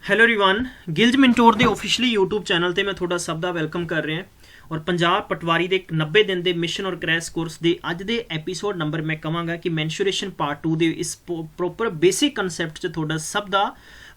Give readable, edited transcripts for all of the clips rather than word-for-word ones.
Hello everyone ਗਿਲਜ ਮਿੰਟੋਰ ਦੇ officially YouTube channel ਤੇ ਮੈਂ ਤੁਹਾਡਾ ਸਭ ਦਾ ਵੈਲਕਮ ਕਰ ਰਿਹਾ ਔਰ ਪੰਜਾਬ ਪਟਵਾਰੀ ਦੇ 90 ਦਿਨ ਦੇ ਮਿਸ਼ਨ ਔਰ ਕ੍ਰੈਸ਼ ਕੋਰਸ ਦੇ ਅੱਜ ਦੇ ਐਪੀਸੋਡ ਨੰਬਰ ਮੈਂ ਕਹਾਂਗਾ ਕਿ ਮੈਂਸੂਰੇਸ਼ਨ ਪਾਰਟ 2 ਦੇ ਇਸ ਪ੍ਰੋਪਰ ਬੇਸਿਕ ਕਨਸੈਪਟ 'ਚ ਤੁਹਾਡਾ ਸਭ ਦਾ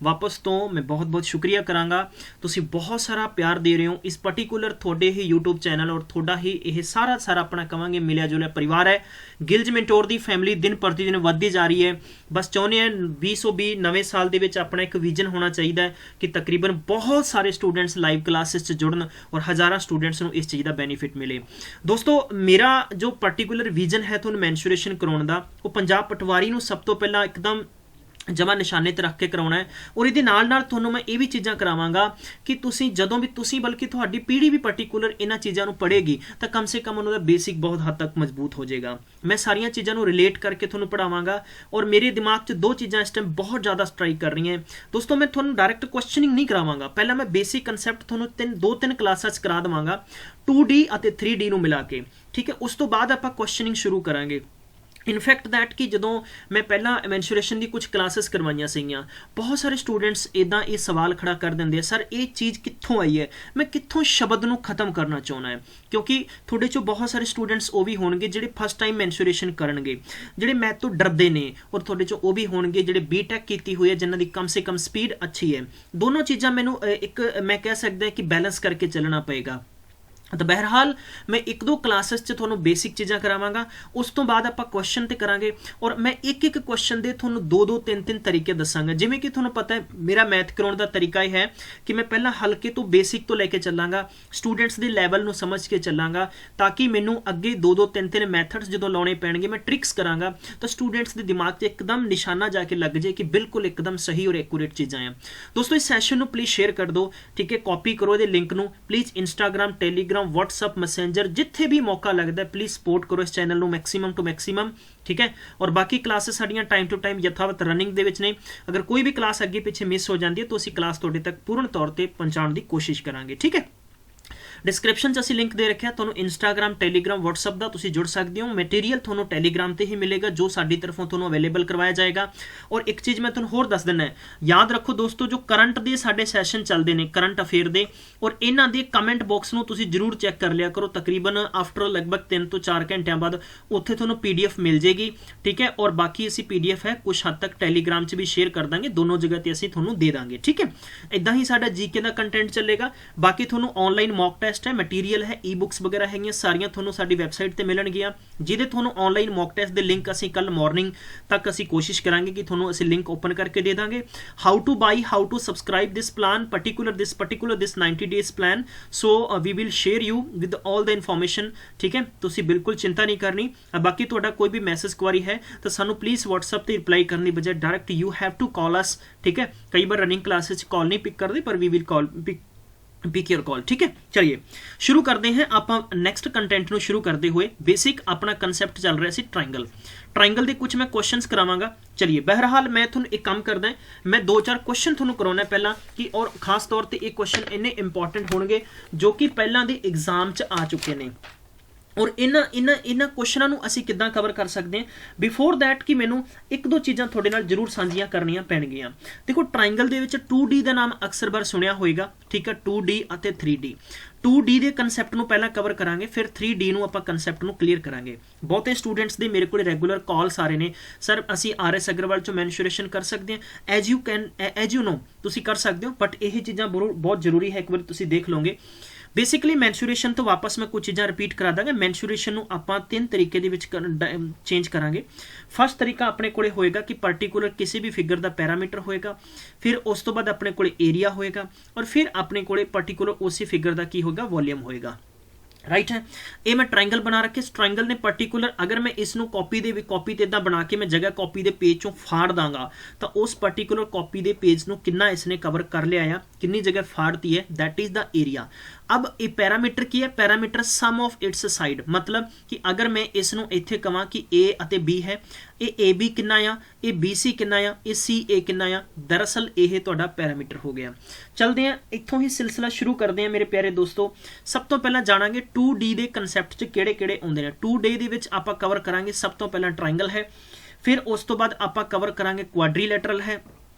ਵਾਪਸ ਤੋਂ ਮੈਂ ਬਹੁਤ ਸ਼ੁਕਰੀਆ ਕਰਾਂਗਾ। ਤੁਸੀਂ ਬਹੁਤ ਸਾਰਾ ਪਿਆਰ ਦੇ ਰਹੇ ਹੋ ਇਸ ਪਾਰਟਿਕੂਲਰ ਤੁਹਾਡੇ ਹੀ YouTube ਚੈਨਲ ਔਰ ਤੁਹਾਡਾ ਹੀ ਇਹ ਸਾਰਾ ਆਪਣਾ ਕਹਾਂਗੇ ਮਿਲਿਆ ਜੁਲਿਆ ਪਰਿਵਾਰ ਹੈ। ਗਿਲਜ ਮਿੰਟੋਰ ਦੀ ਫੈਮਿਲੀ ਦਿਨ ਪ੍ਰਤੀ ਦਿਨ ਵੱਧਦੀ ਜਾ ਰਹੀ ਹੈ। ਬਸ ਚਾਹੁੰਦੇ ਹਾਂ 2020 ਨਵੇਂ ਸਾਲ ਦੇ ਵਿੱਚ ਆਪਣਾ ਇੱਕ ਵਿਜ਼ਨ ਹੋਣਾ ਚਾਹੀਦਾ ਹੈ ਕਿ ਤਕਰੀਬਨ ਬਹੁਤ ਸਾਰੇ ਸਟੂਡੈਂਟਸ ਲਾਈਵ ਕਲਾਸਿਸ 'ਚ ਜੁੜਨ ਔਰ ਹਜ਼ਾਰਾਂ ਸਟੂਡੈਂਟਸ ਨੂੰ ਇਸ ਚੀਜ਼ ਦਾ ਬੈਨੀਫਿਟ ਮਿਲੇ। ਦੋਸਤੋ ਮੇਰਾ ਜੋ ਪਾਰਟਿਕੂਲਰ ਵਿਜ਼ਨ ਹੈ ਤੁਹਾਨੂੰ ਮੈਂਸੂਰੇਸ਼ਨ ਕਰਾਉਣ ਦਾ ਉਹ ਪੰਜਾਬ ਪਟਵਾਰੀ ਨੂੰ ਸਭ ਤੋਂ ਪਹਿਲਾਂ ਇੱਕਦਮ ਜਮਾ ਨਿਸ਼ਾਨੇ ਤੇ ਰੱਖ ਕੇ ਕਰਾਉਣਾ ਹੈ ਔਰ ਇਹਦੇ ਨਾਲ ਤੁਹਾਨੂੰ ਮੈਂ ਇਹ ਵੀ ਚੀਜ਼ਾਂ ਕਰਾਵਾਂਗਾ ਕਿ ਤੁਸੀਂ ਜਦੋਂ ਵੀ ਤੁਸੀਂ ਬਲਕਿ ਤੁਹਾਡੀ ਪੀੜ੍ਹੀ ਵੀ ਪਾਰਟਿਕੂਲਰ ਇਹਨਾਂ ਚੀਜ਼ਾਂ ਨੂੰ ਪੜ੍ਹੇਗੀ ਤਾਂ ਕਮ ਸੇ ਕਮ ਉਹਨਾਂ ਦਾ ਬੇਸਿਕ ਬਹੁਤ ਹੱਦ ਤੱਕ ਮਜ਼ਬੂਤ ਹੋ ਜਾਏਗਾ। ਮੈਂ ਸਾਰੀਆਂ ਚੀਜ਼ਾਂ ਨੂੰ ਰਿਲੇਟ ਕਰਕੇ ਤੁਹਾਨੂੰ ਪੜ੍ਹਾਵਾਂਗਾ ਔਰ ਮੇਰੇ ਦਿਮਾਗ 'ਚ ਦੋ ਚੀਜ਼ਾਂ ਇਸ ਟਾਈਮ ਬਹੁਤ ਜ਼ਿਆਦਾ ਸਟ੍ਰਾਈਕ ਕਰ ਰਹੀਆਂ। ਦੋਸਤੋ ਮੈਂ ਤੁਹਾਨੂੰ ਡਾਇਰੈਕਟ ਕੁਐਸਚਨਿੰਗ ਨਹੀਂ ਕਰਾਵਾਂਗਾ, ਪਹਿਲਾਂ ਮੈਂ ਬੇਸਿਕ ਕਨਸੈਪਟ ਤੁਹਾਨੂੰ ਦੋ ਤਿੰਨ ਕਲਾਸਾਂ 'ਚ ਕਰਾ ਦੇਵਾਂਗਾ 2D ਅਤੇ 3D ਨੂੰ ਮਿਲਾ ਕੇ, ਠੀਕ ਹੈ। ਉਸ ਤੋਂ ਬਾਅਦ ਆਪਾਂ ਕੁਐਸਚਨਿੰਗ ਸ਼ੁਰੂ ਕਰਾਂਗੇ। ਇਨਫੈਕਟ ਦੈਟ ਕਿ ਜਦੋਂ ਮੈਂ ਪਹਿਲਾਂ ਮੈਂਸੂਰੇਸ਼ਨ ਦੀ ਕੁਝ ਕਲਾਸਿਸ ਕਰਵਾਈਆਂ ਸੀਗੀਆਂ ਬਹੁਤ ਸਾਰੇ ਸਟੂਡੈਂਟਸ ਇੱਦਾਂ ਇਹ ਸਵਾਲ ਖੜਾ ਕਰ ਦਿੰਦੇ ਆ, ਸਰ ਇਹ ਚੀਜ਼ ਕਿੱਥੋਂ ਆਈ ਹੈ, ਮੈਂ ਕਿੱਥੋਂ ਸ਼ਬਦ ਨੂੰ ਖਤਮ ਕਰਨਾ ਚਾਹੁੰਦਾ ਹੈ। ਕਿਉਂਕਿ ਤੁਹਾਡੇ 'ਚੋਂ ਬਹੁਤ ਸਾਰੇ ਸਟੂਡੈਂਟਸ ਉਹ ਵੀ ਹੋਣਗੇ ਜਿਹੜੇ ਫਸਟ ਟਾਈਮ ਮੈਂਸੂਰੇਸ਼ਨ ਕਰਨਗੇ, ਜਿਹੜੇ ਮੈਥ ਤੋਂ ਡਰਦੇ ਨੇ, ਔਰ ਤੁਹਾਡੇ 'ਚੋਂ ਉਹ ਵੀ ਹੋਣਗੇ ਜਿਹੜੇ ਬੀਟੈਕ ਕੀਤੀ ਹੋਈ ਹੈ ਜਿਨ੍ਹਾਂ ਦੀ ਕਮ ਸੇ ਕਮ ਸਪੀਡ ਅੱਛੀ ਹੈ। ਦੋਨੋਂ ਚੀਜ਼ਾਂ ਮੈਨੂੰ ਇੱਕ ਮੈਂ ਕਹਿ ਸਕਦਾ ਕਿ ਬੈਲੈਂਸ ਕਰਕੇ ਚੱਲਣਾ ਪਏਗਾ। ਤਾਂ ਬਹਿਰਹਾਲ ਮੈਂ ਇੱਕ ਦੋ ਕਲਾਸਿਸ 'ਚ ਤੁਹਾਨੂੰ ਬੇਸਿਕ ਚੀਜ਼ਾਂ ਕਰਾਵਾਂਗਾ, ਉਸ ਤੋਂ ਬਾਅਦ ਆਪਾਂ ਕੁਐਸਚਨ ਤੇ ਕਰਾਂਗੇ ਔਰ ਮੈਂ ਇੱਕ ਕੁਐਸਚਨ ਦੇ ਤੁਹਾਨੂੰ ਦੋ ਤਿੰਨ ਤਰੀਕੇ ਦੱਸਾਂਗਾ। ਜਿਵੇਂ ਕਿ ਤੁਹਾਨੂੰ ਪਤਾ ਹੈ ਮੇਰਾ ਮੈਥ ਕਰਾਉਣ ਦਾ ਤਰੀਕਾ ਇਹ ਹੈ ਕਿ ਮੈਂ ਪਹਿਲਾਂ ਹਲਕੇ ਤੋਂ ਬੇਸਿਕ ਤੋਂ ਲੈ ਕੇ ਚੱਲਾਂਗਾ, ਸਟੂਡੈਂਟਸ ਦੇ ਲੈਵਲ ਨੂੰ ਸਮਝ ਕੇ ਚੱਲਾਂਗਾ ਤਾਂ ਕਿ ਮੈਨੂੰ ਅੱਗੇ ਦੋ ਤਿੰਨ ਮੈਥਡਸ ਜਦੋਂ ਲਾਉਣੇ ਪੈਣਗੇ ਮੈਂ ਟ੍ਰਿਕਸ ਕਰਾਂਗਾ ਤਾਂ ਸਟੂਡੈਂਟਸ ਦੇ ਦਿਮਾਗ 'ਚ ਇੱਕਦਮ ਨਿਸ਼ਾਨਾ ਜਾ ਕੇ ਲੱਗ ਜਾਏ ਕਿ ਬਿਲਕੁਲ ਇੱਕਦਮ ਸਹੀ ਔਰ ਐਕੂਰੇਟ ਚੀਜ਼ਾਂ ਆ। ਦੋਸਤੋ ਇਸ ਸੈਸ਼ਨ ਨੂੰ ਪਲੀਜ਼ ਸ਼ੇਅਰ ਕਰ ਦਿਓ, ਠੀਕ ਹੈ। ਕਾਪੀ ਕਰੋ ਇਹਦੇ ਲਿੰਕ ਨੂੰ please, Instagram, Telegram, WhatsApp, Messenger ਜਿੱਥੇ ਵੀ ਮੌਕਾ ਲੱਗਦਾ ਪਲੀਜ਼ ਸਪੋਰਟ ਕਰੋ ਇਸ ਚੈਨਲ ਨੂੰ ਮੈਕਸਿਮਮ ਟੂ ਮੈਕਸਿਮਮ, ਠੀਕ ਹੈ। ਔਰ ਬਾਕੀ ਕਲਾਸਿਸ ਸਾਡੀਆਂ ਟਾਈਮ ਟੂ ਟਾਈਮ ਯਥਾਵਤ ਰਨਿੰਗ ਦੇ ਵਿੱਚ ਨੇ। ਅਗਰ ਕੋਈ ਵੀ ਕਲਾਸ ਅੱਗੇ ਪਿੱਛੇ ਮਿਸ ਹੋ ਜਾਂਦੀ ਹੈ ਤਾਂ ਅਸੀਂ ਕਲਾਸ ਤੁਹਾਡੇ ਤੱਕ ਪੂਰਨ ਤੌਰ ਤੇ ਪਹੁੰਚਾਉਣ ਦੀ ਕੋਸ਼ਿਸ਼ ਕਰਾਂਗੇ, ਠੀਕ ਹੈ। ਡਿਸਕ੍ਰਿਪਸ਼ਨ 'ਚ ਅਸੀਂ ਲਿੰਕ ਦੇ ਰੱਖਿਆ, ਤੁਹਾਨੂੰ ਇੰਸਟਾਗ੍ਰਾਮ, ਟੈਲੀਗ੍ਰਾਮ, WhatsApp ਦਾ ਤੁਸੀਂ ਜੁੜ ਸਕਦੇ ਹੋ। ਮਟੀਰੀਅਲ ਤੁਹਾਨੂੰ ਟੈਲੀਗ੍ਰਾਮ ਤੇ ਹੀ ਮਿਲੇਗਾ ਜੋ ਸਾਡੀ ਤਰਫੋਂ ਤੁਹਾਨੂੰ ਅਵੇਲੇਬਲ ਕਰਵਾਇਆ ਜਾਏਗਾ। ਔਰ ਇੱਕ ਚੀਜ਼ ਮੈਂ ਤੁਹਾਨੂੰ ਹੋਰ ਦੱਸ ਦਿੰਦਾ, ਯਾਦ ਰੱਖੋ ਦੋਸਤੋ ਜੋ ਕਰੰਟ ਦੇ ਸਾਡੇ ਸੈਸ਼ਨ ਚੱਲਦੇ ਨੇ ਕਰੰਟ ਅਫੇਅਰ ਦੇ, ਔਰ ਇਹਨਾਂ ਦੇ ਕਮੈਂਟ ਬਾਕਸ ਨੂੰ ਤੁਸੀਂ ਜ਼ਰੂਰ ਚੈੱਕ ਕਰ ਲਿਆ ਕਰੋ। ਤਕਰੀਬਨ ਆਫਟਰ ਲਗਭਗ 3 ਤੋਂ 4 ਘੰਟਿਆਂ ਬਾਅਦ ਉੱਥੇ ਤੁਹਾਨੂੰ PDF ਮਿਲ ਜੇਗੀ, ਠੀਕ ਹੈ। ਔਰ ਬਾਕੀ ਅਸੀਂ PDF ਹੈ ਕੁਝ ਹੱਦ ਤੱਕ ਟੈਲੀਗ੍ਰਾਮ 'ਚ ਵੀ ਸ਼ੇਅਰ ਕਰ ਦਾਂਗੇ, ਦੋਨੋਂ ਜਗ੍ਹਾ ਤੇ ਅਸੀਂ ਤੁਹਾਨੂੰ ਦੇ ਦਾਂਗੇ, ਠੀਕ ਹੈ। ਇਦਾਂ ਹੀ ਸਾਡਾ GK ਦਾ ਕੰਟੈਂਟ ਚੱਲੇਗਾ। ਬਾਕੀ ਤੁਹਾਨੂੰ ਆਨਲਾਈਨ ਮੌਕ ਟੈਸਟ ਹੈ, ਮਟੀਰੀਅਲ ਹੈ, ਈ-ਬੁੱਕਸ ਵਗੈਰਾ ਹੈਗੀਆਂ ਸਾਰੀਆਂ ਤੁਹਾਨੂੰ ਸਾਡੀ ਵੈਬਸਾਈਟ ਤੇ ਮਿਲਣਗੀਆਂ, ਜਿਹਦੇ ਤੁਹਾਨੂੰ ਆਨਲਾਈਨ ਮੌਕ ਟੈਸਟ ਦੇ ਲਿੰਕ ਅਸੀਂ ਕੱਲ ਮਾਰਨਿੰਗ ਤੱਕ ਅਸੀਂ ਕੋਸ਼ਿਸ਼ ਕਰਾਂਗੇ ਕਿ ਤੁਹਾਨੂੰ ਅਸੀਂ ਲਿੰਕ ਓਪਨ ਕਰਕੇ ਦੇ ਦਾਂਗੇ। How to buy, how to subscribe this plan particular this 90 days plan, so we will share you with all the information, ਠੀਕ ਹੈ। ਤੁਸੀਂ ਬਿਲਕੁਲ ਚਿੰਤਾ ਨਹੀਂ ਕਰਨੀ। ਬਾਕੀ ਤੁਹਾਡਾ ਕੋਈ ਵੀ ਮੈਸੇਜ ਕੁਆਰੀ ਹੈ ਤਾਂ ਸਾਨੂੰ ਪਲੀਜ਼ WhatsApp ਤੇ ਰਿਪਲਾਈ ਕਰਨ ਦੀ ਬਜਾਏ direct you have to call us, ਠੀਕ ਹੈ। ਕਈ ਵਾਰ ਰਨਿੰਗ ਕਲਾਸਿਸ 'ਚ ਕਾਲ ਨਹੀਂ ਪਿਕ ਕਰਦੇ ਪਰ we will call pick your call, ठीक है। चलिए शुरू करते हैं। आप नैक्सट कंटेंट ਨੂੰ ਸ਼ੁਰੂ ਕਰਦੇ ਹੋਏ ਬੇਸਿਕ ਆਪਣਾ ਕਨਸੈਪਟ ਚੱਲ ਰਿਹਾ ਸੀ ट्रायंगल ਦੇ ਕੁਝ ਮੈਂ ਕੁਐਸਚਨਸ ਕਰਾਵਾਂਗਾ। ਚਲਿਏ ਬਹਿਰਹਾਲ ਮੈਂ ਤੁਹਾਨੂੰ ਇੱਕ ਕੰਮ ਕਰਦਾ, ਮੈਂ 2-4 ਕੁਐਸਚਨ ਤੁਹਾਨੂੰ ਕਰਾਉਣਾ ਪਹਿਲਾਂ ਕਿ ਔਰ ਖਾਸ ਤੌਰ ਤੇ ਇਹ ਕੁਐਸਚਨ ਇੰਨੇ ਇੰਪੋਰਟੈਂਟ ਹੋਣਗੇ ਜੋ ਕਿ ਪਹਿਲਾਂ ਦੇ ਐਗਜ਼ਾਮ 'ਚ ਆ ਚੁੱਕੇ ਨੇ ਔਰ ਇਹਨਾਂ ਕੁਐਸਚਨਾਂ ਨੂੰ ਅਸੀਂ ਕਿੱਦਾਂ ਕਵਰ ਕਰ ਸਕਦੇ ਹਾਂ। ਬਿਫੋਰ ਦੈਟ ਕਿ ਮੈਨੂੰ ਇੱਕ ਦੋ ਚੀਜ਼ਾਂ ਤੁਹਾਡੇ ਨਾਲ ਜ਼ਰੂਰ ਸਾਂਝੀਆਂ ਕਰਨੀਆਂ ਪੈਣਗੀਆਂ। ਦੇਖੋ ਟ੍ਰਾਇੰਗਲ ਦੇ ਵਿੱਚ 2D ਦਾ ਨਾਮ ਅਕਸਰ ਬਾਰ ਸੁਣਿਆ ਹੋਏਗਾ, ਠੀਕ ਹੈ। 2D ਅਤੇ 3D 2D ਦੇ ਕਨਸੈਪਟ ਨੂੰ ਪਹਿਲਾਂ ਕਵਰ ਕਰਾਂਗੇ, ਫਿਰ 3D ਨੂੰ ਆਪਾਂ ਕਨਸੈਪਟ ਨੂੰ ਕਲੀਅਰ ਕਰਾਂਗੇ। ਬਹੁਤੇ ਸਟੂਡੈਂਟਸ ਦੇ ਮੇਰੇ ਕੋਲ ਰੈਗੂਲਰ ਕਾਲਸ ਆ ਰਹੇ ਨੇ, ਸਰ ਅਸੀਂ RS ਅਗਰਵਾਲ ਚੋਂ ਮੈਂਸੂਰੇਸ਼ਨ ਕਰ ਸਕਦੇ ਹਾਂ। ਐਜ ਯੂ ਨੋ ਤੁਸੀਂ ਕਰ ਸਕਦੇ ਹੋ, ਬਟ ਇਹ ਚੀਜ਼ਾਂ ਬਹੁਤ ਜ਼ਰੂਰੀ ਹੈ, ਇੱਕ ਵਾਰ ਤੁਸੀਂ ਦੇਖ ਲਓਗੇ। ਬੇਸਿਕਲੀ ਮੈਂਸੂਰੇਸ਼ਨ ਤੋਂ ਵਾਪਸ ਮੈਂ ਕੁਝ ਚੀਜ਼ਾਂ ਰਿਪੀਟ ਕਰਾ ਦਾਂਗਾ। ਮੈਂਸੂਰੇਸ਼ਨ ਨੂੰ ਆਪਾਂ 3 ਤਰੀਕੇ ਦੇ ਵਿੱਚ ਚੇਂਜ ਕਰਾਂਗੇ। ਫਸਟ ਤਰੀਕਾ ਆਪਣੇ ਕੋਲੇ ਹੋਏਗਾ ਕਿ ਪਾਰਟਿਕੂਲਰ ਕਿਸੇ ਵੀ ਫਿਗਰ ਦਾ ਪੈਰਾਮੀਟਰ ਹੋਏਗਾ, ਫਿਰ ਉਸ ਤੋਂ ਬਾਅਦ ਆਪਣੇ ਕੋਲੇ ਏਰੀਆ ਹੋਏਗਾ, ਔਰ ਫਿਰ ਆਪਣੇ ਕੋਲੇ ਪਾਰਟਿਕੂਲਰ ਉਸੇ ਫਿਗਰ ਦਾ ਕੀ ਹੋਏਗਾ, ਵੋਲਿਊਮ ਹੋਏਗਾ, ਰਾਈਟ ਹੈ। ਇਹ ਮੈਂ ਟ੍ਰਾਇੰਗਲ ਬਣਾ ਰੱਖਿਆ। ਇਸ ਟ੍ਰਾਇੰਗਲ ਨੇ ਪਾਰਟਿਕੂਲਰ ਅਗਰ ਮੈਂ ਇਸ ਨੂੰ ਕਾਪੀ ਤੇ ਇਦਾਂ ਬਣਾ ਕੇ ਮੈਂ ਜਗ੍ਹਾ ਕਾਪੀ ਦੇ ਪੇਜ ਚੋਂ ਫਾੜ ਦਾਂਗਾ ਤਾਂ ਉਸ ਪਾਰਟਿਕੂਲਰ ਕਾਪੀ ਦੇ ਪੇਜ ਨੂੰ ਕਿੰਨਾ ਇਸਨੇ ਕਵਰ ਕਰ ਲਿਆ ਆ, ਕਿੰਨੀ ਜਗ੍ਹਾ ਫਾੜਤੀ ਹੈ, ਦੈਟ ਇਜ਼ ਦਾ ਏਰੀਆ। अब ये पैरामीटर की है, perimeter sum of its side, मतलब कि अगर मैं इसनों इत्थे कहां कि A ਅਤੇ B है, ये AB किन्ना आ, ये BC किन्ना आ, ये CA किन्ना आ, दरअसल यह तुहाडा पैरामीटर हो गया। चलते हैं इत्थों ही सिलसिला शुरू करते हैं मेरे प्यारे दोस्तों। सब तो पहला जाणांगे 2D ਦੇ ਕਨਸੈਪਟ 'ਚ ਕਿਹੜੇ ਆਉਂਦੇ ਨੇ। 2D ਦੇ ਵਿੱਚ ਆਪਾਂ ਕਵਰ ਕਰਾਂਗੇ ਸਭ ਤੋਂ ਪਹਿਲਾਂ ਟ੍ਰਾਇੰਗਲ है, फिर उस तो बाद ਆਪਾਂ ਕਵਰ ਕਰਾਂਗੇ ਕੁਆਡਰੀਲੈਟਰਲ है,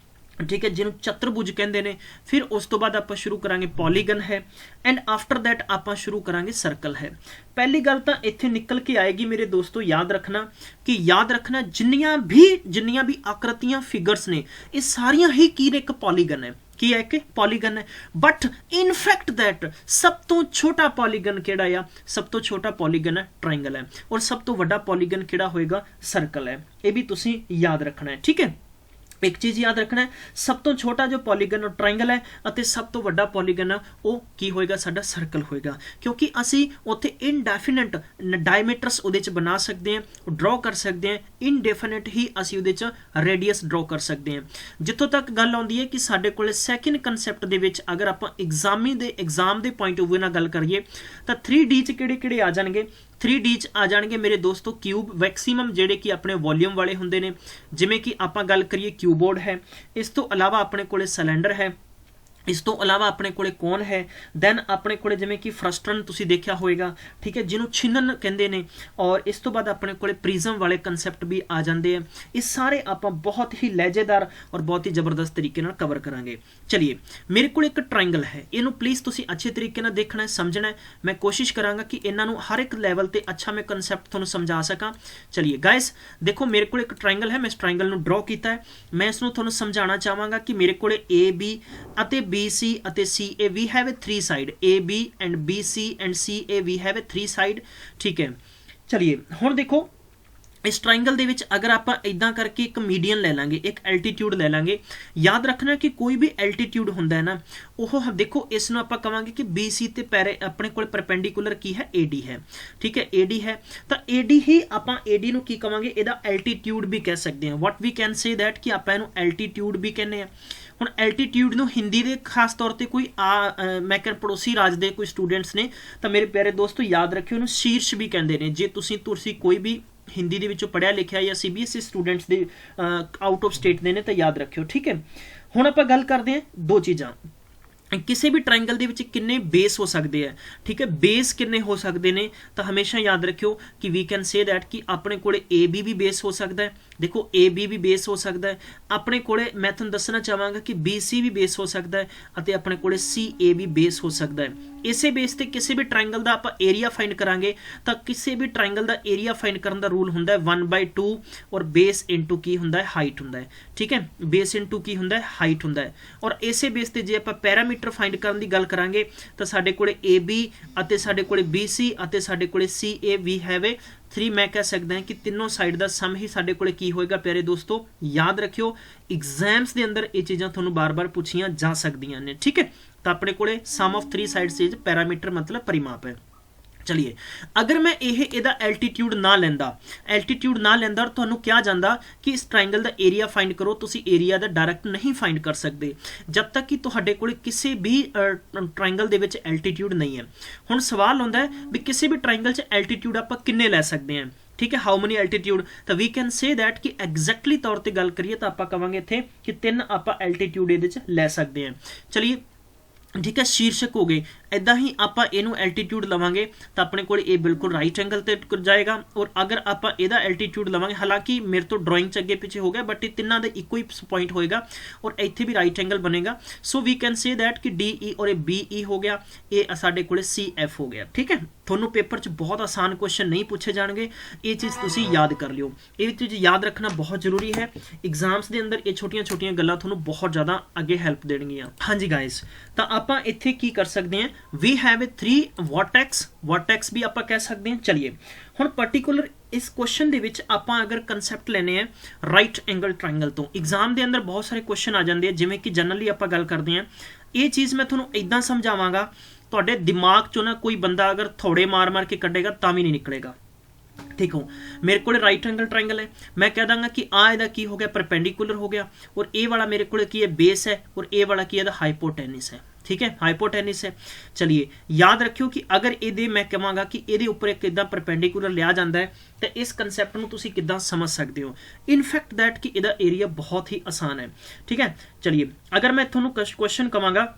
ठीक है, जिन्होंने चतुर्भुज कहते हैं। फिर उस तो बाद आप शुरू करांगे पॉलीगन है, एंड आफ्टर दैट आप शुरू करांगे सर्कल है। पहली गल तो इत्थे निकल के आएगी मेरे दोस्तों, याद रखना जिन्नियां भी आकृतियां फिगर्स ने ये सारियां ही की ने एक पॉलीगन है, की है कि पॉलीगन है। बट इन फैक्ट दैट सब तो छोटा पॉलीगन केड़ा आ, सब तो छोटा पॉलीगन है ट्रायंगल है, और सब तो वड्डा पॉलीगन केड़ा होएगा सर्कल है। ये भी तुसीं याद रखना है, ठीक है। एक चीज याद रखना है, सब तो छोटा जो पॉलीगन और ट्रायंगल है ਅਤੇ सब तो वड्डा पॉलीगन है ਉਹ ਕੀ ਹੋਏਗਾ, ਸਾਡਾ ਸਰਕਲ ਹੋਏਗਾ। ਕਿਉਂਕਿ ਅਸੀਂ ਉੱਥੇ ਇਨਡੈਫੀਨਿਟ ਡਾਇਮੀਟਰਸ ਉਹਦੇ ਚ ਬਣਾ ਸਕਦੇ ਹਾਂ, ਡਰਾ ਕਰ ਸਕਦੇ ਹਾਂ, ਇਨਡੈਫੀਨਿਟ ਹੀ ਅਸੀਂ ਉਹਦੇ ਚ ਰੇਡੀਅਸ ਡਰਾ ਕਰ ਸਕਦੇ ਹਾਂ। ਜਿੱਥੋਂ ਤੱਕ ਗੱਲ ਆਉਂਦੀ ਹੈ ਕਿ ਸਾਡੇ ਕੋਲੇ ਸੈਕਿੰਡ ਕਨਸੈਪਟ ਦੇ ਵਿੱਚ ਅਗਰ ਆਪਾਂ ਐਗਜ਼ਾਮ ਦੇ ਪੁਆਇੰਟ ਆਫ ਵਿਊ ਨਾਲ ਗੱਲ ਕਰੀਏ ਤਾਂ 3D ਚ ਕਿਹੜੇ ਆ ਜਾਣਗੇ, 3D च आ जाएंगे मेरे दोस्तों क्यूब मैक्सीमम जेडे कि अपने वॉल्यूम वाले होंगे ने, जिमें कि आप गल करिए क्यूबोर्ड है, इस तो अलावा अपने कोले सिलेंडर है, इस तो अलावा अपने कोले कौन है, दैन अपने कोले जिमें कि फ्रस्टरन तुसी देखा होएगा, ठीक है, जिन्हों छिन्नन कहते हैं। और इस तो बाद अपने कोले प्रिज्म वाले कंसैप्ट भी आ जाते हैं। ये सारे आप बहुत ही लहजेदार और बहुत ही जबरदस्त तरीके नाल कवर करांगे। चलिए, मेरे को एक ट्रायंगल है, इनू प्लीज़ तुसी अच्छे तरीके नाल देखना है, समझना है। मैं कोशिश करांगा कि इन्हों हर एक लैवल ते अच्छा मैं कंसैप्ट तुहानूं समझा सकां। चलिए गाइस देखो, मेरे को एक ट्रायंगल है, मैं इस ट्रायंगल नूं ड्रॉ कीता है। मैं इसनूं तुहानूं समझाना चाहांगा कि मेरे को ए बी अते BC ਅਤੇ CA we have a 3 side, AB and BC and CA we have a 3 side, ठीक है। चलिए हुण देखो, इस ट्रायंगल ਦੇ ਵਿੱਚ अगर आप इदां करके एक मीडियन ले लांगे, एक एल्टीट्यूड ले लांगे। याद रखना कि कोई भी एल्टीट्यूड होंदा है ना, ਉਹ देखो इसनूं आपां कहांगे कि BC ते पैरे अपने कोल परपेंडिकुलर की है, AD है, ठीक है, AD है। तो AD ही आपां AD नूं की कहांगे, ਇਹਦਾ एल्टीट्यूड भी कह सकते हैं। What we can say that कि आपां ਇਹਨੂੰ एल्टीट्यूड भी कहने हैं। ਹੁਣ एल्टीट्यूड ਨੂੰ ਹਿੰਦੀ ਦੇ ਖਾਸ ਤੌਰ ਤੇ ਕੋਈ ਮੈਂ ਕਹਿ ਪੜੋਸੀ ਰਾਜ ਦੇ ਕੋਈ ਸਟੂਡੈਂਟਸ ਨੇ ਤਾਂ ਮੇਰੇ ਪਿਆਰੇ ਦੋਸਤੋ ਯਾਦ ਰੱਖਿਓ, ਉਹਨੂੰ ਸ਼ੀਰਸ਼ ਵੀ ਕਹਿੰਦੇ ਨੇ। ਜੇ ਤੁਸੀਂ ਕੋਈ ਵੀ ਹਿੰਦੀ ਦੇ ਵਿੱਚੋਂ ਪੜ੍ਹਿਆ ਲਿਖਿਆ ਜਾਂ CBSE ਸਟੂਡੈਂਟਸ ਦੇ ਆਊਟ ਆਫ ਸਟੇਟ ਦੇ ਨੇ ਤਾਂ ਯਾਦ ਰੱਖਿਓ, ਠੀਕ ਹੈ। ਹੁਣ ਆਪਾਂ ਗੱਲ ਕਰਦੇ ਹਾਂ ਦੋ ਚੀਜ਼ਾਂ, किसी भी ट्रायंगल ਦੇ ਵਿੱਚ ਕਿੰਨੇ बेस हो सकते हैं, ठीक है, बेस किन्ने हो सकते हैं। तो हमेशा याद रखियो कि वी कैन से दैट कि अपने कोले AB भी बेस हो सकता है, देखो AB भी बेस हो सकता है। अपने कोले मैं तुहानूं दसना चाहांगा कि BC भी बेस हो सकता है, अते अपने कोले CA भी बेस हो सकता है। इसे बेस ते किसी भी ट्रायंगल का आप एरिया फाइंड करांगे तो किसी भी ट्रायंगल का एरिया फाइंड करने का रूल हुंदा है 1/2 और बेस इंटू की हुंदा है हाइट हुंदा है, ठीक है, बेस इंटू की हुंदा है हाइट हुंदा है। और इसे बेस ते जे आप पैरामीटर फाइंड करने की गल करांगे तो साडे कोले AB अते साडे कोले BC अते साडे कोले CA वी हैव ए 3। मैं कह सकता है कि तीनों साइड का सम ही साडे कोले की होएगा प्यारे दोस्तों। याद रखियो एग्जाम्स के अंदर ये चीज़ां तुहानूं बार बार पूछियां जा सकदियां ने, ठीक है। तो अपने कोले सम ऑफ 3 साइड्स इज पैरामीटर मतलब परिमाप है। चलिए, अगर मैं ਇਹਦਾ एल्टीट्यूड ना ਲੈਂਦਾ और ਤੁਹਾਨੂੰ ਕਿਹਾ ਜਾਂਦਾ कि इस ट्रायंगल का एरिया फाइंड करो, ਤੁਸੀਂ एरिया ਦਾ डायरैक्ट नहीं फाइंड कर सकते जब तक कि ਤੁਹਾਡੇ ਕੋਲ ਕਿਸੇ भी ट्रायंगल ਦੇ ਵਿੱਚ एल्टीट्यूड नहीं है। ਹੁਣ ਸਵਾਲ ਹੁੰਦਾ ਹੈ ਵੀ ਕਿਸੇ भी ट्रायंगल 'ਚ एल्टीट्यूड ਆਪਾਂ किन्ने ਲੈ ਸਕਦੇ हैं, ठीक है, हाउ मनी एल्टीट्यूड। तो वी कैन से दैट कि एग्जैक्टली तौर पर गल करिए तो आप कहांगे इत्थे कि 3 आप एल्टीट्यूड ਇਹਦੇ 'ਚ ਲੈ सकते हैं। चलिए ठीक है, शीर्षक हो गए। इदा ही आप इनू एल्टीट्यूड लवांगे तो अपने को ये बिल्कुल राइट एंगल ते जाएगा। और अगर आप ਇਹਦਾ एल्टीट्यूड लवांगे, हालांकि मेरे तो ड्राइंग अगे पिछे हो गया बट ये तिना का इको ही पॉइंट होएगा और इत्थे भी राइट एंगल बनेगा। So we can say that कि DE और BE हो गया, ये साडे कोले CF हो गया, ठीक है। ਤੁਹਾਨੂੰ पेपर च बहुत आसान क्वेश्चन नहीं पूछे जाएंगे, ये चीज़ तुसी याद कर लियो। ये चीज़ याद रखना बहुत जरूरी है, एग्जाम्स के अंदर ये छोटिया छोटिया गल्लां ਤੁਹਾਨੂੰ बहुत ज़्यादा अगे हैल्प देणगीਆਂ। हाँ जी गाइस, तो आप इत्थे की कर सकते हैं, वी हैव ए 3 वर्टेक्स भी आप कह सकते हैं। चलिए हुण पर्टिकुलर इस क्वेश्चन ਦੇ ਵਿੱਚ ਆਪਾਂ अगर कंसैप्ट लेने हैं राइट एंगल ट्रायंगल तो एग्जाम के अंदर बहुत सारे क्वेश्चन आ जाते हैं। जिमें कि जनरली आप गल करते हैं, ये चीज़ मैं ਤੁਹਾਨੂੰ इदां समझावांगा, ਤੁਹਾਡੇ दिमाग चो ना कोई बंदा अगर थोड़े मार मार के कढ़ेगा ਤਾਂ भी नहीं निकलेगा, ठीक हो। मेरे को राइट एंगल ट्रायंगल है, मैं कह दांगा कि ਇਹਦਾ की हो गया परपेंडिकुलर हो गया, और ए वाला मेरे को की है बेस है, और ए वाला की है हाइपोटेनिस है, ठीक है, हाइपोटेनिस है। चलिए याद रखियो कि अगर ये मैं कहांगा कि ये ऊपर एक इदा परपेंडिकुलर लिया जाता है तो इस कंसैप्ट में तुसीं किदां समझ सकते हो। इनफैक्ट दैट कि इसका एरिया बहुत ही आसान है, ठीक है। चलिए अगर मैं तुहानूं क्वेश्चन कहांगा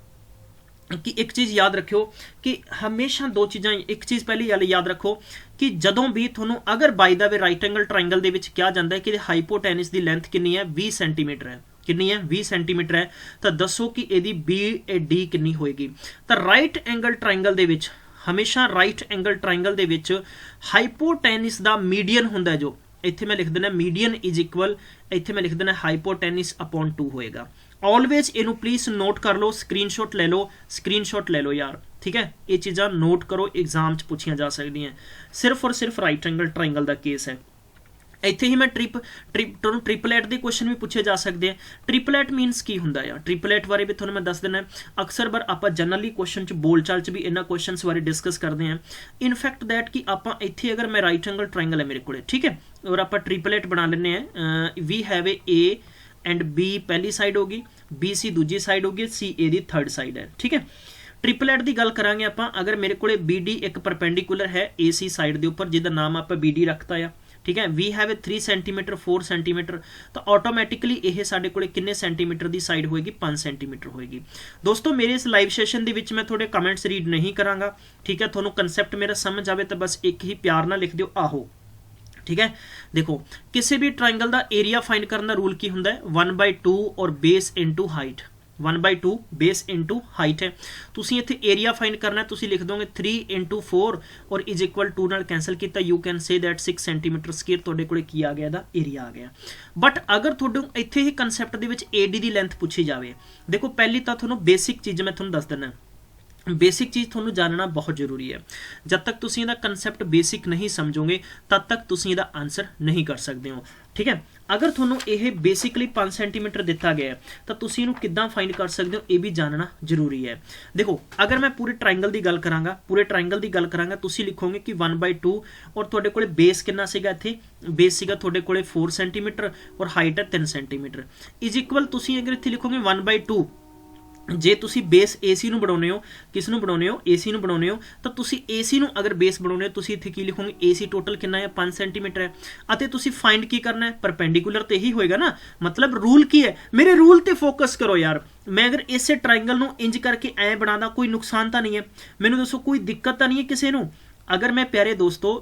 कि एक चीज़ याद रखियो कि हमेशा दो चीज़ां, एक चीज़ पहली गल याद रखो कि जदों भी तुहानूं अगर by the way right angle triangle दे विच कहा जाता है कि हाइपोटेनिस की लेंथ कितनी है 20 सेंटीमीटर है, कितनी है 20 सेंटीमीटर है, तो दसो कि यदि BAD कितनी होएगी। तो राइट एंगल ट्रायंगल दे विच हमेशा राइट एंगल ट्रायंगल दे विच हाइपोटेनिस दा मीडियन हुंदा जो इत्थे मैं लिख देना मीडियन इज इक्वल, इत्थे मैं लिख देना हाइपोटेनिस अपॉन 2 होएगा। ऑलवेज इनू प्लीज नोट कर लो, स्क्रीनशॉट ले लो यार, ठीक है। ये चीज़ां नोट करो, एग्जाम च पूछियां जा सकदियां, सिर्फ और सिर्फ राइट एंगल ट्रायंगल का केस है। ਇੱਥੇ ਹੀ ਮੈਂ ट्रिपलैट ਦੇ क्वेश्चन भी पूछे जा सकते हैं। ट्रिपलैट मीनस की हुंदा है, ट्रिपलैट बारे भी ਤੁਹਾਨੂੰ मैं दस देना। अक्सर बार आप जनरली क्वेश्चन च बोलचाल च भी इन्होंने क्वेश्चनस बारे डिस्कस करते हैं। इनफैक्ट दैट कि आप इत्थे अगर मैं राइट एंगल ट्रायंगल है मेरे को, ठीक है, और आप ट्रिपलैट बना लेने हैं। We have A and B पहली साइड होगी, बी सी दूजी साइड होगी, सी ए दी थर्ड साइड है, ठीक है। ट्रिपलैट की गल करांगे आप, अगर मेरे को BD एक परपेंडिकुलर है AC साइड के उपर, जिसका नाम आप BD रखता है, ठीक है। वी हैव 3 सेंटीमीटर 4 सेंटीमीटर, तो ऑटोमैटिकली यह साडे कोले किन्ने सेंटीमीटर की साइड होएगी 5 सेंटीमीटर होएगी। दोस्तों मेरे इस लाइव सैशन दे विच मैं थोड़े कमेंट्स रीड नहीं करांगा, ठीक है। तुहानू कंसैप्ट मेरा समझ आवे तो बस एक ही प्यार ना लिख दिओ आहो, ठीक है। देखो किसी भी ट्रायंगल का एरिया फाइंड करने का रूल की हुंदा है 1/2 और base into height, 1/2 base into height है। तुसीं इत्थे एरिया फाइंड करना है, तुसीं लिख दोगे 3 × 4 और इज इक्वल 2 नाल कैंसल किया, you can say that 6 centimetre square तुहाडे कोले की आ गया, दा एरिया आ गया। बट अगर तुहाडे इत्थे ही कंसैप्ट दे विच AD दी लेंथ पूछी जाए, देखो पहली तो तुहानू बेसिक चीज़ मैं तुहानू दस देना, बेसिक चीज़ तुहानू जानना बहुत जरूरी है। जब तक तुसीं इहदा कंसैप्ट बेसिक नहीं समझोगे तब तक तुसीं इहदा आंसर नहीं कर सकते हो, ठीक है। अगर तुहानू यह बेसिकली 5 सेंटीमीटर दिता गया तो तुसीं इहनू किद्दां फाइंड कर सकते हो, ये भी जानना जरूरी है। देखो अगर मैं पूरे ट्रायंगल की गल करांगा, पूरे ट्रायंगल की गल करांगा, तुसीं लिखोगे कि 1/2 और तुहाडे कोले बेस कितना सीगा, इत्थे बेस सीगा तुहाडे कोले 4 सेंटीमीटर और हाइट है 3 सेंटीमीटर, इज इक्वल तुसीं अगर इत्थे लिखोगे 1/2, जे तुसी बेस AC नूं बनाउने हो, किस नूं बनाउने हो AC नूं बनाउने हो, तो तुसी AC नूं अगर बेस बनाउने हो तुसी इत्थे की लिखोगे AC टोटल कितना है 5 सेंटीमीटर है, अते तुसी फाइंड की करना है परपेंडिकुलर तो यही होएगा ना। मतलब रूल की है, मेरे रूल ते फोकस करो यार। मैं अगर इसे ट्रायंगल नूं इंज करके ऐ बनादा कोई नुकसान तो नहीं है, मैनूं दसो कोई दिक्कत तो नहीं है किसी नूं। अगर मैं प्यारे दोस्तों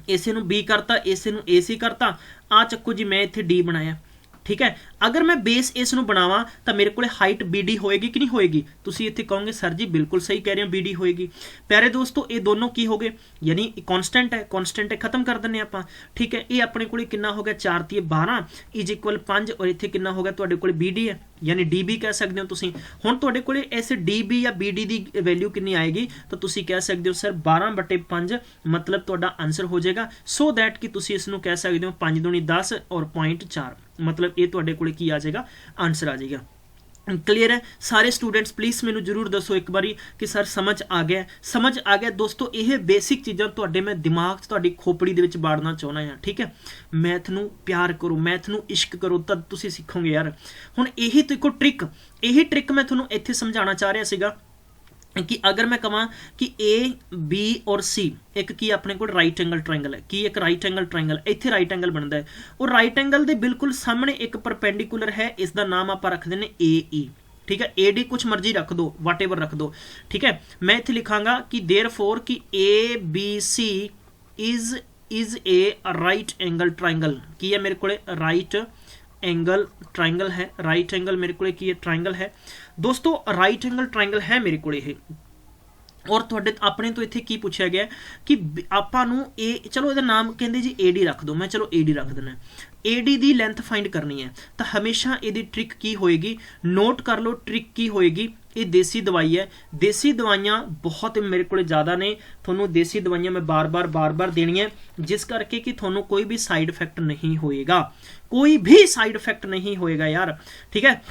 AC नूं B करता, AC नूं AC करता, आ चक्को जी मैं इत्थे D बनाया, ठीक है। अगर मैं बेस इस नूं बनावां तो मेरे को हाइट BD होएगी कि नहीं होएगी, तुसी इत्थे कहोगे सर जी बिल्कुल सही कह रहे हो BD होएगी। प्यारे दोस्तों ये दोनों की हो गए, यानी कांस्टेंट है खत्म कर दिंदे आपां, ठीक है। ये अपने कोल कितना हो गया 4 × 12 इज इक्वल 5 और इत्थे कितना हो गया तुहाडे कोल BD है, यानी DB कह सकते हो तुसीं। हुण तुहाडे कोल इस DB या BD की वैल्यू कितनी आएगी तो तुसीं कह सकते हो सर 12/5 मतलब तुहाडा आंसर हो जाएगा, सो दैट कि तुसीं इस नूं कह सकते हो 5 दूनी 10 और 0.4 मतलब ये तुहाडे कोल की आ जाएगा आंसर आ जाएगा। क्लीयर है सारे स्टूडेंट्स, प्लीज़ मैनू जरूर दसो एक बारी कि सर समझ आ गया, समझ आ गया। दोस्तों यह बेसिक चीज़ां तुहाडे मैं दिमाग तुहाडी खोपड़ी दे विच बाड़ना चाहुंदा हां, ठीक है। मैथ नूं प्यार करो, मैथ नूं इश्क करो तद तुसीं सीखोगे यार। हुण यही देखो यही ट्रिक मैं तुहानूं इत्थे समझाना चाह रहा सीगा कि अगर मैं कहां कि A B और C एक की अपने को राइट एंगल ट्रायंगल है, कि एक राइट एंगल ट्रायंगल इत्थे राइट एंगल बनता है और राइट एंगल के बिल्कुल सामने एक परपेंडिकुलर है, इसका नाम आप रख देने AE, ठीक है। AD कुछ मर्जी रख दो, वट एवर रख दो, ठीक है। मैं इत्थे लिखांगा कि देयरफॉर कि ABC is a right angle triangle, की है मेरे को राइट एंगल ट्रायंगल है, राइट एंगल मेरे को की ट्रायंगल है दोस्तों, राइट एंगल ट्रायंगल है मेरे को ये। और तुहाडे अपने तो इत्थे की पूछा गया कि आपां नूं ए चलो इहदा नाम कहंदे जी AD रख दो, मैं चलो AD रख देना। AD दी लेंथ फाइंड करनी है तो हमेशा इहदी ट्रिक की होएगी, नोट कर लो ट्रिक की होएगी। ये देसी दवाई है, देसी दवाइयां बहुत मेरे को ज़्यादा ने, थोनों देसी दवाइयां मैं बार बार देनी है जिस करके कि थोनों कोई भी साइड इफेक्ट नहीं होएगा, कोई भी साइड इफेक्ट नहीं होएगा यार, ठीक है।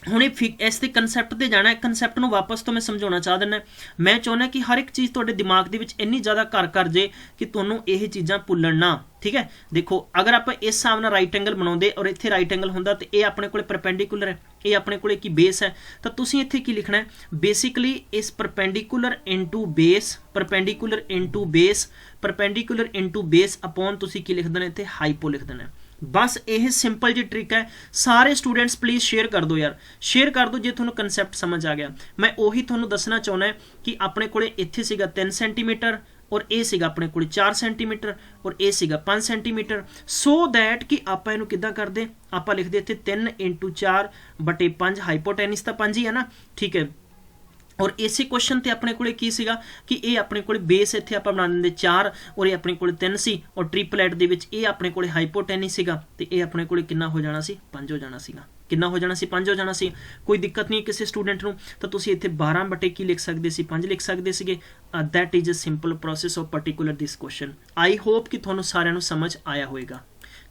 हुणे इस कंसैप्ट ते जाना है, कंसैप्ट नूं वापस तो मैं समझाना चाह देना। मैं चाहना कि हर एक चीज़ तुहाडे दिमाग दे विच इन्नी ज़्यादा घर कर जे कि तुहानूं यह चीज़ां भुल्लण ना, ठीक है। देखो अगर आप इस हिसाब नाल राइट एंगल बनाउंदे और इत्थे राइट एंगल हुंदा तो ये अपने कोले परपेंडिकुलर है, ये अपने कोले की बेस है, तो तुसीं इत्थे की लिखना है बेसिकली इस perpendicular into base, perpendicular into base, perpendicular into base upon तुसीं की लिख देना इत्थे हाइपो लिख देना है। बस यही सिंपल जी ट्रिक है। सारे स्टूडेंट्स प्लीज़ शेयर कर दो यार, शेयर कर दो जे तुहानूं कंसैप्ट समझ आ गया। मैं उही तुहानूं दसना चाहुंदा कि अपने कोले इत्थे सीगा 3 सेंटीमीटर और ये सीगा अपने कोल 4 सेंटीमीटर और ये सीगा 5 सेंटीमीटर। सो दैट कि आपां इहनूं किद्दां करदे, आपां लिखदे इत्थे 3 × 4/5 हाइपोटेनिस तां 5 ही है ना, ठीक है। और इसी क्वेश्चन ते अपने कोले की सीगा कि ये अपने कोले बेस इत्थे आपां बना दिंदे 4 और ये अपने कोले 3 सी और ट्रिपलेट दे विच ये अपने कोले हाइपोटेनिस सीगा ते ये अपने कोले कितना हो जाना सी 5 हो जाना सीगा, कितना हो जाना सी 5 हो जाना सी। कोई दिक्कत नहीं किसी स्टूडेंट नूं, तो तुसीं इत्थे 12 बटे की लिख सकदे सी 5 लिख सकदे सीगे। That is a simple process of particular this question. I hope कि तुहानूं सारिआं नूं समझ आया होएगा।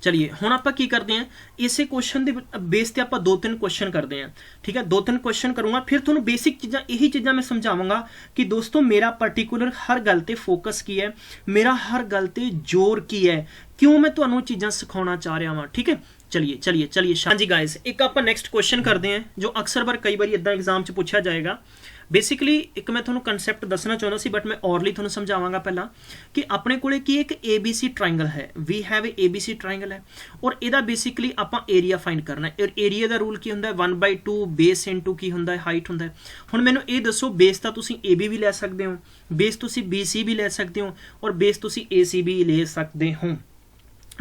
चलिए हुण आपां की करते हैं, इसे क्वेश्चन के बेस ते आपां 2-3 क्वेश्चन करते हैं, ठीक है। 2-3 क्वेश्चन करूँगा, फिर तुहानूं बेसिक चीज़ां यही चीज़ां मैं समझावांगा कि दोस्तों मेरा पर्टिकुलर हर गल ते फोकस की है, मेरा हर गल ते जोर की है, क्यों मैं तुहानूं चीज़ां सिखाउणा चाह रहा वां, ठीक है। चलिए चलिए चलिए हाँ जी गाइस, एक आपां नैक्सट क्वेश्चन करते हैं जो अक्सर बार कई बार इदां एग्जाम च पूछा जाएगा। बेसिकली एक मैं थोड़ा कंसैप्ट दसना चाहता सी बट मैं ओरली थोड़ा समझावांगा पहला कि अपने कोले की एक ABC ट्राइंगल है, we have A ABC triangle है और इहदा बेसिकली आपां एरिया फाइंड करना है। और एरिया दा रूल की हुंदा है 1/2 बेस इनटू की हुंदा है हाइट हुंदा है। हुण मैनूं ये दसो बेस तां तुसीं AB भी लै सकदे हो, बेस तुसीं BC भी लै सकदे हो और बेस तुसीं AC भी ले सकदे हो।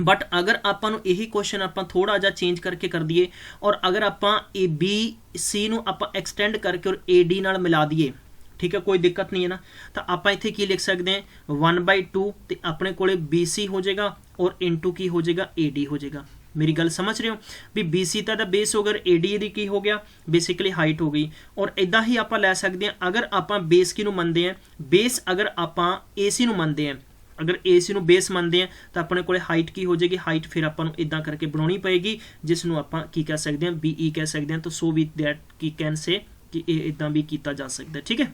बट अगर आपां नूं यही क्वेश्चन आपां थोड़ा जा चेंज करके कर दिए और अगर आपां ABC नूं आपां एक्सटेंड करके और AD नाल मिला दिए, ठीक है, कोई दिक्कत नहीं है ना, तो आपां इत्थे की लिख सकते हैं 1/2 ते अपने कोले BC हो जाएगा और इनटू की हो जाएगा AD हो जाएगा। मेरी गल समझ रहे हो भी BC दा बेस हो गया, AD दी की हो गया बेसिकली हाइट हो गई। और इदां ही आपां लै सकते हैं अगर आपां बेस की नूं मनदे हैं, बेस अगर आपां AC नूं मनदे हैं, अगर AC नूं बेस मनते हैं तो अपने को हाइट की हो जाएगी, हाइट फिर आपां इदां करके बनानी पएगी जिसनों आपां की कह सकते हैं BE कह सकते हैं। तो सो विद दैट की कैन से कि इदां भी किया जा सकता है, ठीक है।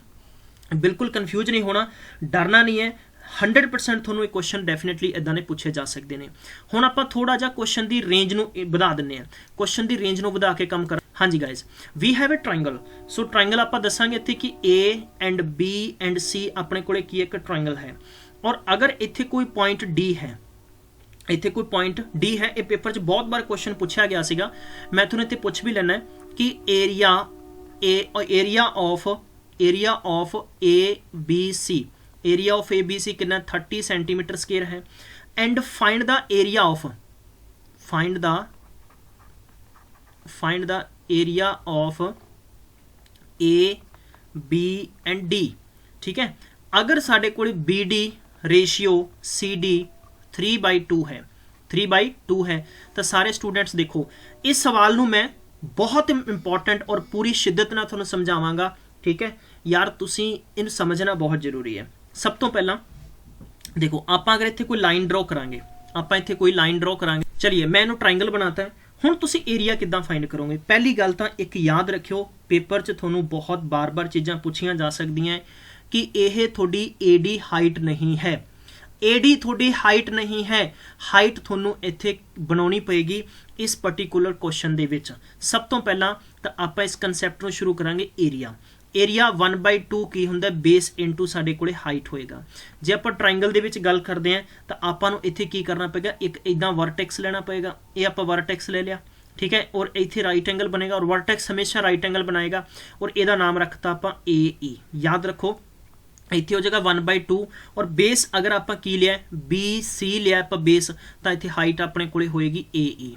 बिल्कुल कन्फ्यूज नहीं होना, डरना नहीं है, 100% थोनों क्वेश्चन डेफिनेटली इदां दे पूछे जा सकते हैं। हुण आपां थोड़ा जा क्वेश्चन की रेंज नूं वधा दिंदे हैं, क्वेश्चन की रेंज नूं वधा के काम कर। हाँ जी guys, we have a triangle. So triangle आपां दसांगे इत्थे कि A and B and C अपने कोले की एक ट्राइंगल है और अगर इत्थे कोई पॉइंट D है, इत्थे कोई पॉइंट D है, ये पेपर च बहुत बार क्वेश्चन पूछा गया सीगा, मैं तुहानूं इत्थे पुछ भी लेना है कि area of ABC, area of ABC कितना 30 सेंटीमीटर स्क्वायर है and find the area of area of A B and D, ठीक है। अगर साडे कोल BD रेशियो CD 3/2 है, 3/2 है, तो सारे स्टूडेंट्स देखो इस सवाल नूं मैं बहुत इंपॉर्टेंट और पूरी शिद्दत नाल तुहानूं समझावांगा, ठीक है यार, तुसीं इन्हूं समझना बहुत जरूरी है। सब तो पहला देखो आपां अगर इत्थे कोई लाइन ड्रॉ करांगे, आपां इत्थे कोई लाइन ड्रॉ करांगे, चलिए मैं इहनूं ट्राइंगल बनाता है। हुण तुसीं एरिया किद्दां फाइंड करोगे? पहली गल तां एक याद रखियो, पेपर च तुहानूं बहुत बार बार चीज़ां पुछियां जा सकदियां कि यह थोड़ी AD हाइट नहीं है, AD थोड़ी हाइट नहीं है, हाइट थोनों इत्थे बनानी पएगी इस पर्टिकुलर क्वेश्चन दे विच। सब तो पहला तो आप इस कंसैप्ट नूं शुरू करांगे एरिया। एरिया 1/2 की हुंदा बेस इनटू साडे कोले हाइट होएगा। जे आप ट्राइंगल दे विच गल करते हैं तो आपां नूं इत्थे की करना पेगा, एक इदां वर्टेक्स लेना पेगा, ये आप वर्टेक्स ले लिया, ठीक है, और इत्थे राइट एंगल बनेगा और वर्टेक्स हमेशा राइट एंगल बनाएगा और इहदा नाम रखता आपां AE। याद रखो इत्थे हो जाएगा 1/2 और बेस अगर आपां की लिया BC लिया आपां बेस तो इत्थे हाइट अपने कोले होएगी AE।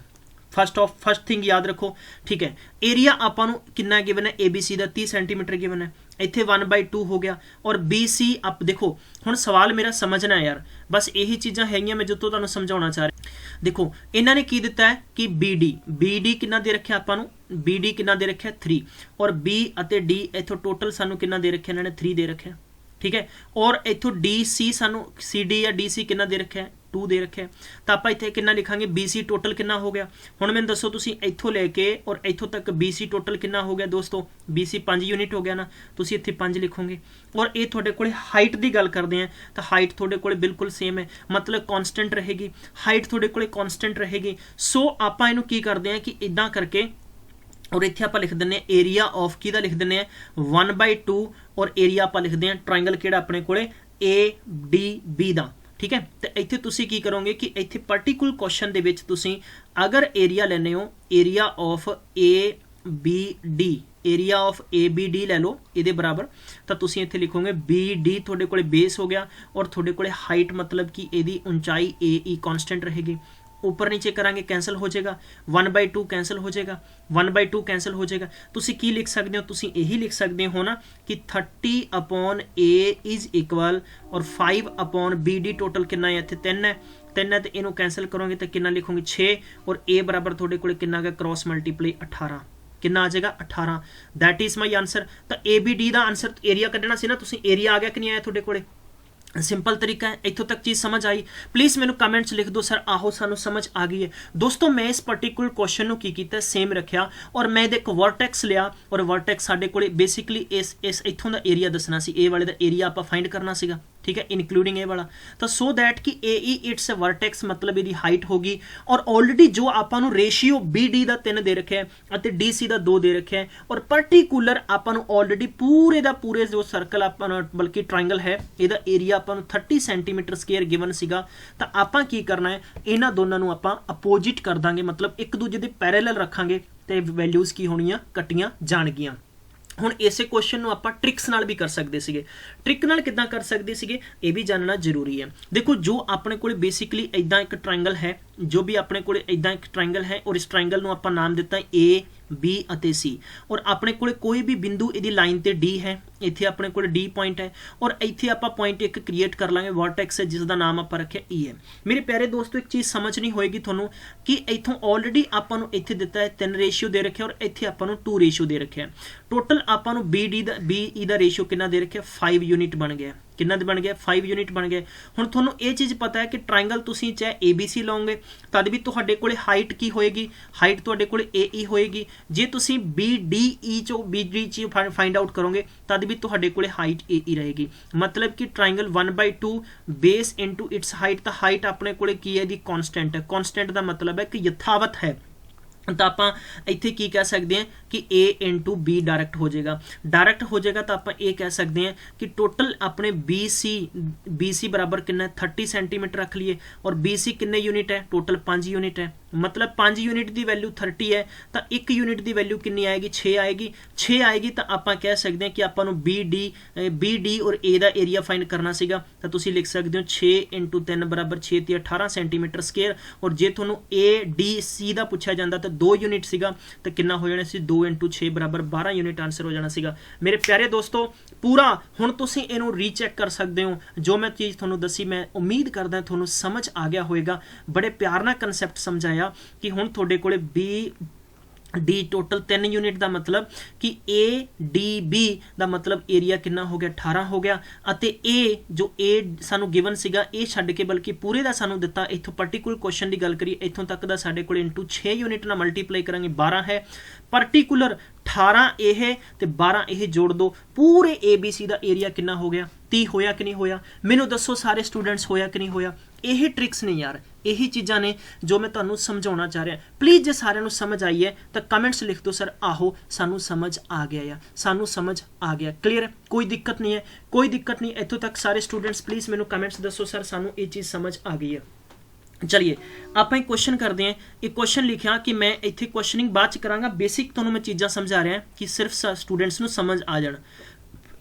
फर्स्ट थिंग याद रखो, ठीक है। एरिया आपां नूं कितना गिवन है, ABC दा 30 सेंटीमीटर गिवन है, इत्थे 1/2 हो गया और BC आप देखो हुण सवाल मेरा समझना है यार, बस यही चीज़ां हैगियां मैं जो तो तुहानूं समझाउणा चाह रहा। देखो इन्हां ने की दिता है कि BD कितना दे रखिया आपां नूं, BD कितना दे रखिया 3 और B अते D इत्थों टोटल सानूं कितना दे रखिया, इन्हां ने 3 दे रखिया, ठीक है। और इत्थों DC सानूं CD या DC कितना दे रखिया 2 दे रखे, तो आप इत्थे कितना लिखांगे BC टोटल कितना हो गया। हुण मैनूं दसो तुसीं इत्थों लैके और इत्थों तक BC टोटल कितना हो गया दोस्तों, BC 5 यूनिट हो गया ना, तुसीं इत्थे 5 लिखोगे। और ये तुहाडे कोले हाइट की गल करते हैं तो हाइट तुहाडे कोले बिल्कुल सेम है, मतलब कॉन्सटेंट रहेगी, हाइट तुहाडे कोले कॉन्सटेंट रहेगी। सो आपां इहनूं की करते हैं कि इदां करके और इत्थे आपां लिख दिंदे एरिया ऑफ किहदा लिख दिंदे 1/2 और एरिया आपां लिखदे हैं ट्राइंगल किहड़ा अपने कोले ADB दा, ठीक है। तो इत्थे तुसीं की करोगे कि इत्थे पर्टिकुलर क्वेश्चन दे विच तुसीं अगर एरिया लैने हो area of ABD, area of ABD ਲੈ ਲਓ ਇਹਦੇ ਬਰਾਬਰ, ਤਾਂ ਤੁਸੀਂ ਇੱਥੇ ਲਿਖੋਗੇ BD ਤੁਹਾਡੇ ਕੋਲੇ ਬੇਸ ਹੋ ਗਿਆ ਔਰ ਤੁਹਾਡੇ ਕੋਲੇ ਹਾਈਟ मतलब कि ਇਹਦੀ ਉਚਾਈ AE ਕਾਂਸਟੈਂਟ ਰਹੇਗੀ। ऊपर नीचे करांगे कैंसल हो जाएगा, 1/2 कैंसल हो जाएगा, 1/2 कैंसल हो जाएगा। तुसी की लिख सकते हो, तुसी यही लिख सकते हो ना कि 30/A इज इक्वल और 5/BD टोटल कितना है, इत्थे 3 है, 3 है तो इनू कैंसल करोगे तो कितना लिखोगे 6 और A बराबर थोड़े कोले कितना है क्रॉस मल्टीप्लाई 18 कितना आ जाएगा 18। That is my answer. तो ABD का आंसर एरिया कढ़ना सी ना, तुसी एरिया आ गया कि नहीं आया थोड़े कोले? सिंपल तरीका है। इतों तक चीज़ समझ आई? प्लीज़ मैंने कमेंट्स लिख दो सर आहो सानू समझ आ गई है। दोस्तों मैं इस पर्टिकुलर क्वेश्चन की कीता सेम रखा और मैं एक वर्टेक्स लिया और वर्टेक्स साडे कोले बेसिकली इस इथों का एरिया दसना सी, ए वाले का एरिया आप फाइंड करना सीगा, ठीक है, इनक्लूडिंग ए वाला। तो सो दैट कि AE इट्स वर्टेक्स मतलब इसकी हाइट होगी और ऑलरेडी जो आपां नूं रेशियो BD का 3 दे रखे है DC का 2 दे रखे है और पर्टिकुलर आपां नूं ऑलरेडी पूरे का पूरे जो सर्कल आपां बल्कि ट्रायंगल है ਇਹਦਾ एरिया आपां नूं 30 सेंटीमीटर स्केयर गिवन सीगा। तो आपां की करना है, इन्हां दोनों नूं आपां अपोजिट कर दांगे, मतलब एक दूजे दे पैरेलल रखांगे तो वैल्यूज़ की होणीआं कट्टियां जाणगीआं। ਹੁਣ ਇਸੇ क्वेश्चन ਨੂੰ ਆਪਾਂ ट्रिक्स नाल भी कर सकते ਸੀਗੇ। ट्रिक नाल किदां कर सकते ਸੀਗੇ ਇਹ भी जानना जरूरी है। देखो जो अपने को बेसिकली इदां एक ट्रायंगल है, जो भी अपने को इदां एक ट्रायंगल है और इस ट्रायंगल ਨੂੰ ਆਪਾਂ नाम दिता A B ਅਤੇ C और अपने को कोई भी बिंदु ਇਹਦੀ लाइन ਤੇ D है, ਇੱਥੇ ਆਪਣੇ ਕੋਲ D पॉइंट है और ਇੱਥੇ ਆਪਾਂ पॉइंट एक क्रिएट कर ਲਾਂਗੇ वर्टेक्स है जिसका नाम ਆਪਾਂ ਰੱਖਿਆ E है। मेरे प्यारे दोस्तों एक चीज़ समझ नहीं होएगी ਤੁਹਾਨੂੰ कि इथों ऑलरेडी ਆਪਾਂ ਨੂੰ ਇੱਥੇ ਦਿੱਤਾ है 3 रेशियो दे रखे और ਇੱਥੇ ਆਪਾਂ ਨੂੰ 2 रेशियो दे रखे टोटल ਆਪਾਂ ਨੂੰ BE ਦਾ रेशियो कितना दे रखे 5 यूनिट बन गया। कितना बन गया 5 यूनिट बन गए। हुण तुहानूं ये चीज़ पता है कि ट्रायंगल तुसीं चाहे ABC लओगे तद भी तुहाडे कोले हाइट की होएगी, हाइट तुहाडे कोले AE होएगी। जे तुसीं BD चो फाइंड आउट करोगे तद भी तुहाडे कोले हाइट AE रहेगी। मतलब कि triangle 1/2 base into its height, तो हाइट अपने कोले की है दी कॉन्स्टेंट है। कॉन्स्टेंट का मतलब है कि यथावत है। तो आप इत्थे की कह सकते हैं कि A इंटू B डायरैक्ट हो जाएगा। डायरैक्ट हो जाएगा तो आप ये कह सकते हैं कि टोटल अपने BC बराबर कितना 30 सेंटीमीटर रख लिए और BC कितने यूनिट है, टोटल 5 यूनिट है। मतलब 5 यूनिट की वैल्यू 30 है तो 1 यूनिट की वैल्यू कितनी आएगी 6 आएगी। 6 आएगी तो आप कह सकते हैं कि आपको BD और A का एरिया फाइंड करना सीगा। तो तुसीं लिख सकते हो 6 इंटू 3 बराबर 6 ते 18 सेंटीमीटर स्केयर और जे तुहानूं ADC का पूछा जाता तो 2 यूनिट सीगा तो कितना हो जाना सी 2 इंटू 6 बराबर 12 यूनिट आंसर हो जाना सीगा। मेरे प्यारे दोस्तों पूरा हुण तुसीं इहनूं रीचैक कर सकते हो। जो मैं चीज़ तुहानूं दसी मैं उम्मीद करदा तुहानूं समझ आ गया होएगा। बड़े प्यार नाल कंसैप्ट समझाया कि हुण तुहाडे कोले BD टोटल 3 यूनिट का मतलब कि ADB का मतलब एरिया कितना हो गया 18 हो गया। अते A जो A सानू गिवन सीगा ये छड्ड के बल्कि पूरे का सानू दिता। इत्थों पर्टिकुलर क्वेश्चन की गल करिए इत्थों तक का साडे कोल इंटू 6 यूनिट ना मल्टीप्लाई करांगे 12 है। पर्टिकुलर 18 ए है तो 12 ये जोड़ दो, पूरे ABC का एरिया कितना हो गया 30 होया कि नहीं होया। मैनू दसो सारे स्टूडेंट्स होया कि नहीं होया। यही ट्रिक्स ने यार, यही चीज़ां ने जो मैं तुहानूं समझाउणा चाह रहा। प्लीज़ जे सारिਆਂ ਨੂੰ समझ आई है तो कमेंट्स लिख दो सर आहो सानू समझ आ गया या सानू समझ आ गया। क्लीयर है, कोई दिक्कत नहीं है, कोई दिक्कत नहीं। इत्थों तक सारे स्टूडेंट्स प्लीज़ मैनू कमेंट्स दसो सर सानू ये चीज़ समझ आ गई है। चलिए आप एक क्वेश्चन करते हैं। एक क्वेश्चन लिखा कि मैं इत्थे क्वेश्चनिंग बाद च करांगा, बेसिक तुहानूं मैं चीज़ां समझा रहा कि सिर्फ स्टूडेंट्स नूं समझ आ जाण।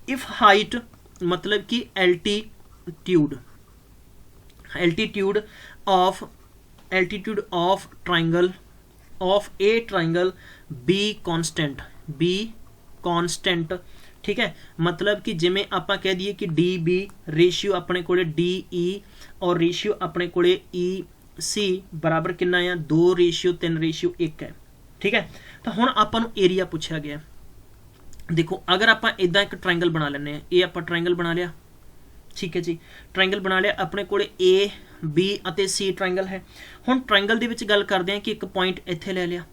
इफ हाइट मतलब कि altitude of triangle of a triangle be constant, ठीक है। मतलब कि जिमें आप कह दिए कि DB रेशियो अपने को DE और रेशियो अपने को EC बराबर कितना है 2:3:1 है, ठीक है। तो हुण आपां नूं एरिया पूछा गया। देखो अगर आप इदां एक ट्रायंगल बना लेने, ये आप ट्रायंगल बना लिया, ठीक है जी। ट्रायंगल बना लिया, अपने को A B और C ट्रायंगल है। हुण ट्रायंगल दे विच गल करते हैं कि एक पॉइंट इत्थे ले लिया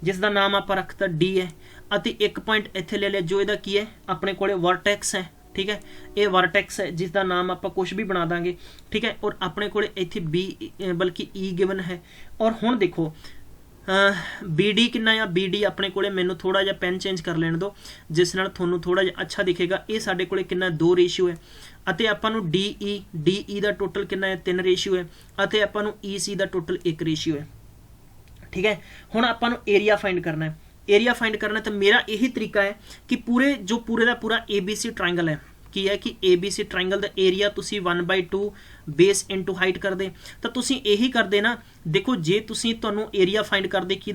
जिसका नाम आप रखता D है और एक पॉइंट इत्थे ले लिया जो इहदा की है अपने को वर्टेक्स है, ठीक है। ये वर्टेक्स है जिसका नाम आप कुछ भी बना देंगे, ठीक है। और अपने को इत्थे B बल्कि E गिवन है। और हुण देखो BD कितना या BD अपने को मैनू थोड़ा जिहा पेन चेंज कर लेने दो जिस नाल थोनू थोड़ा जिहा अच्छा दिखेगा। ये साडे कोले कितना 2 रेशियो है अते आपां नू DE का टोटल कितना है 3 रेशियो है अते आपां नू EC का टोटल 1 रेशियो है, ठीक है। हुण आपां नू एरिया फाइंड करना है। एरिया फाइंड करना है तो मेरा यही तरीका है कि पूरे का पूरा ABC ट्राइंगल है की है कि ABC ट्राइंगल का एरिया तुसी 1/2 बेस इनटू हाइट कर दे तो तुसी यही कर देना। देखो जे तुसी तुहानू एरिया फाइंड कर दे कि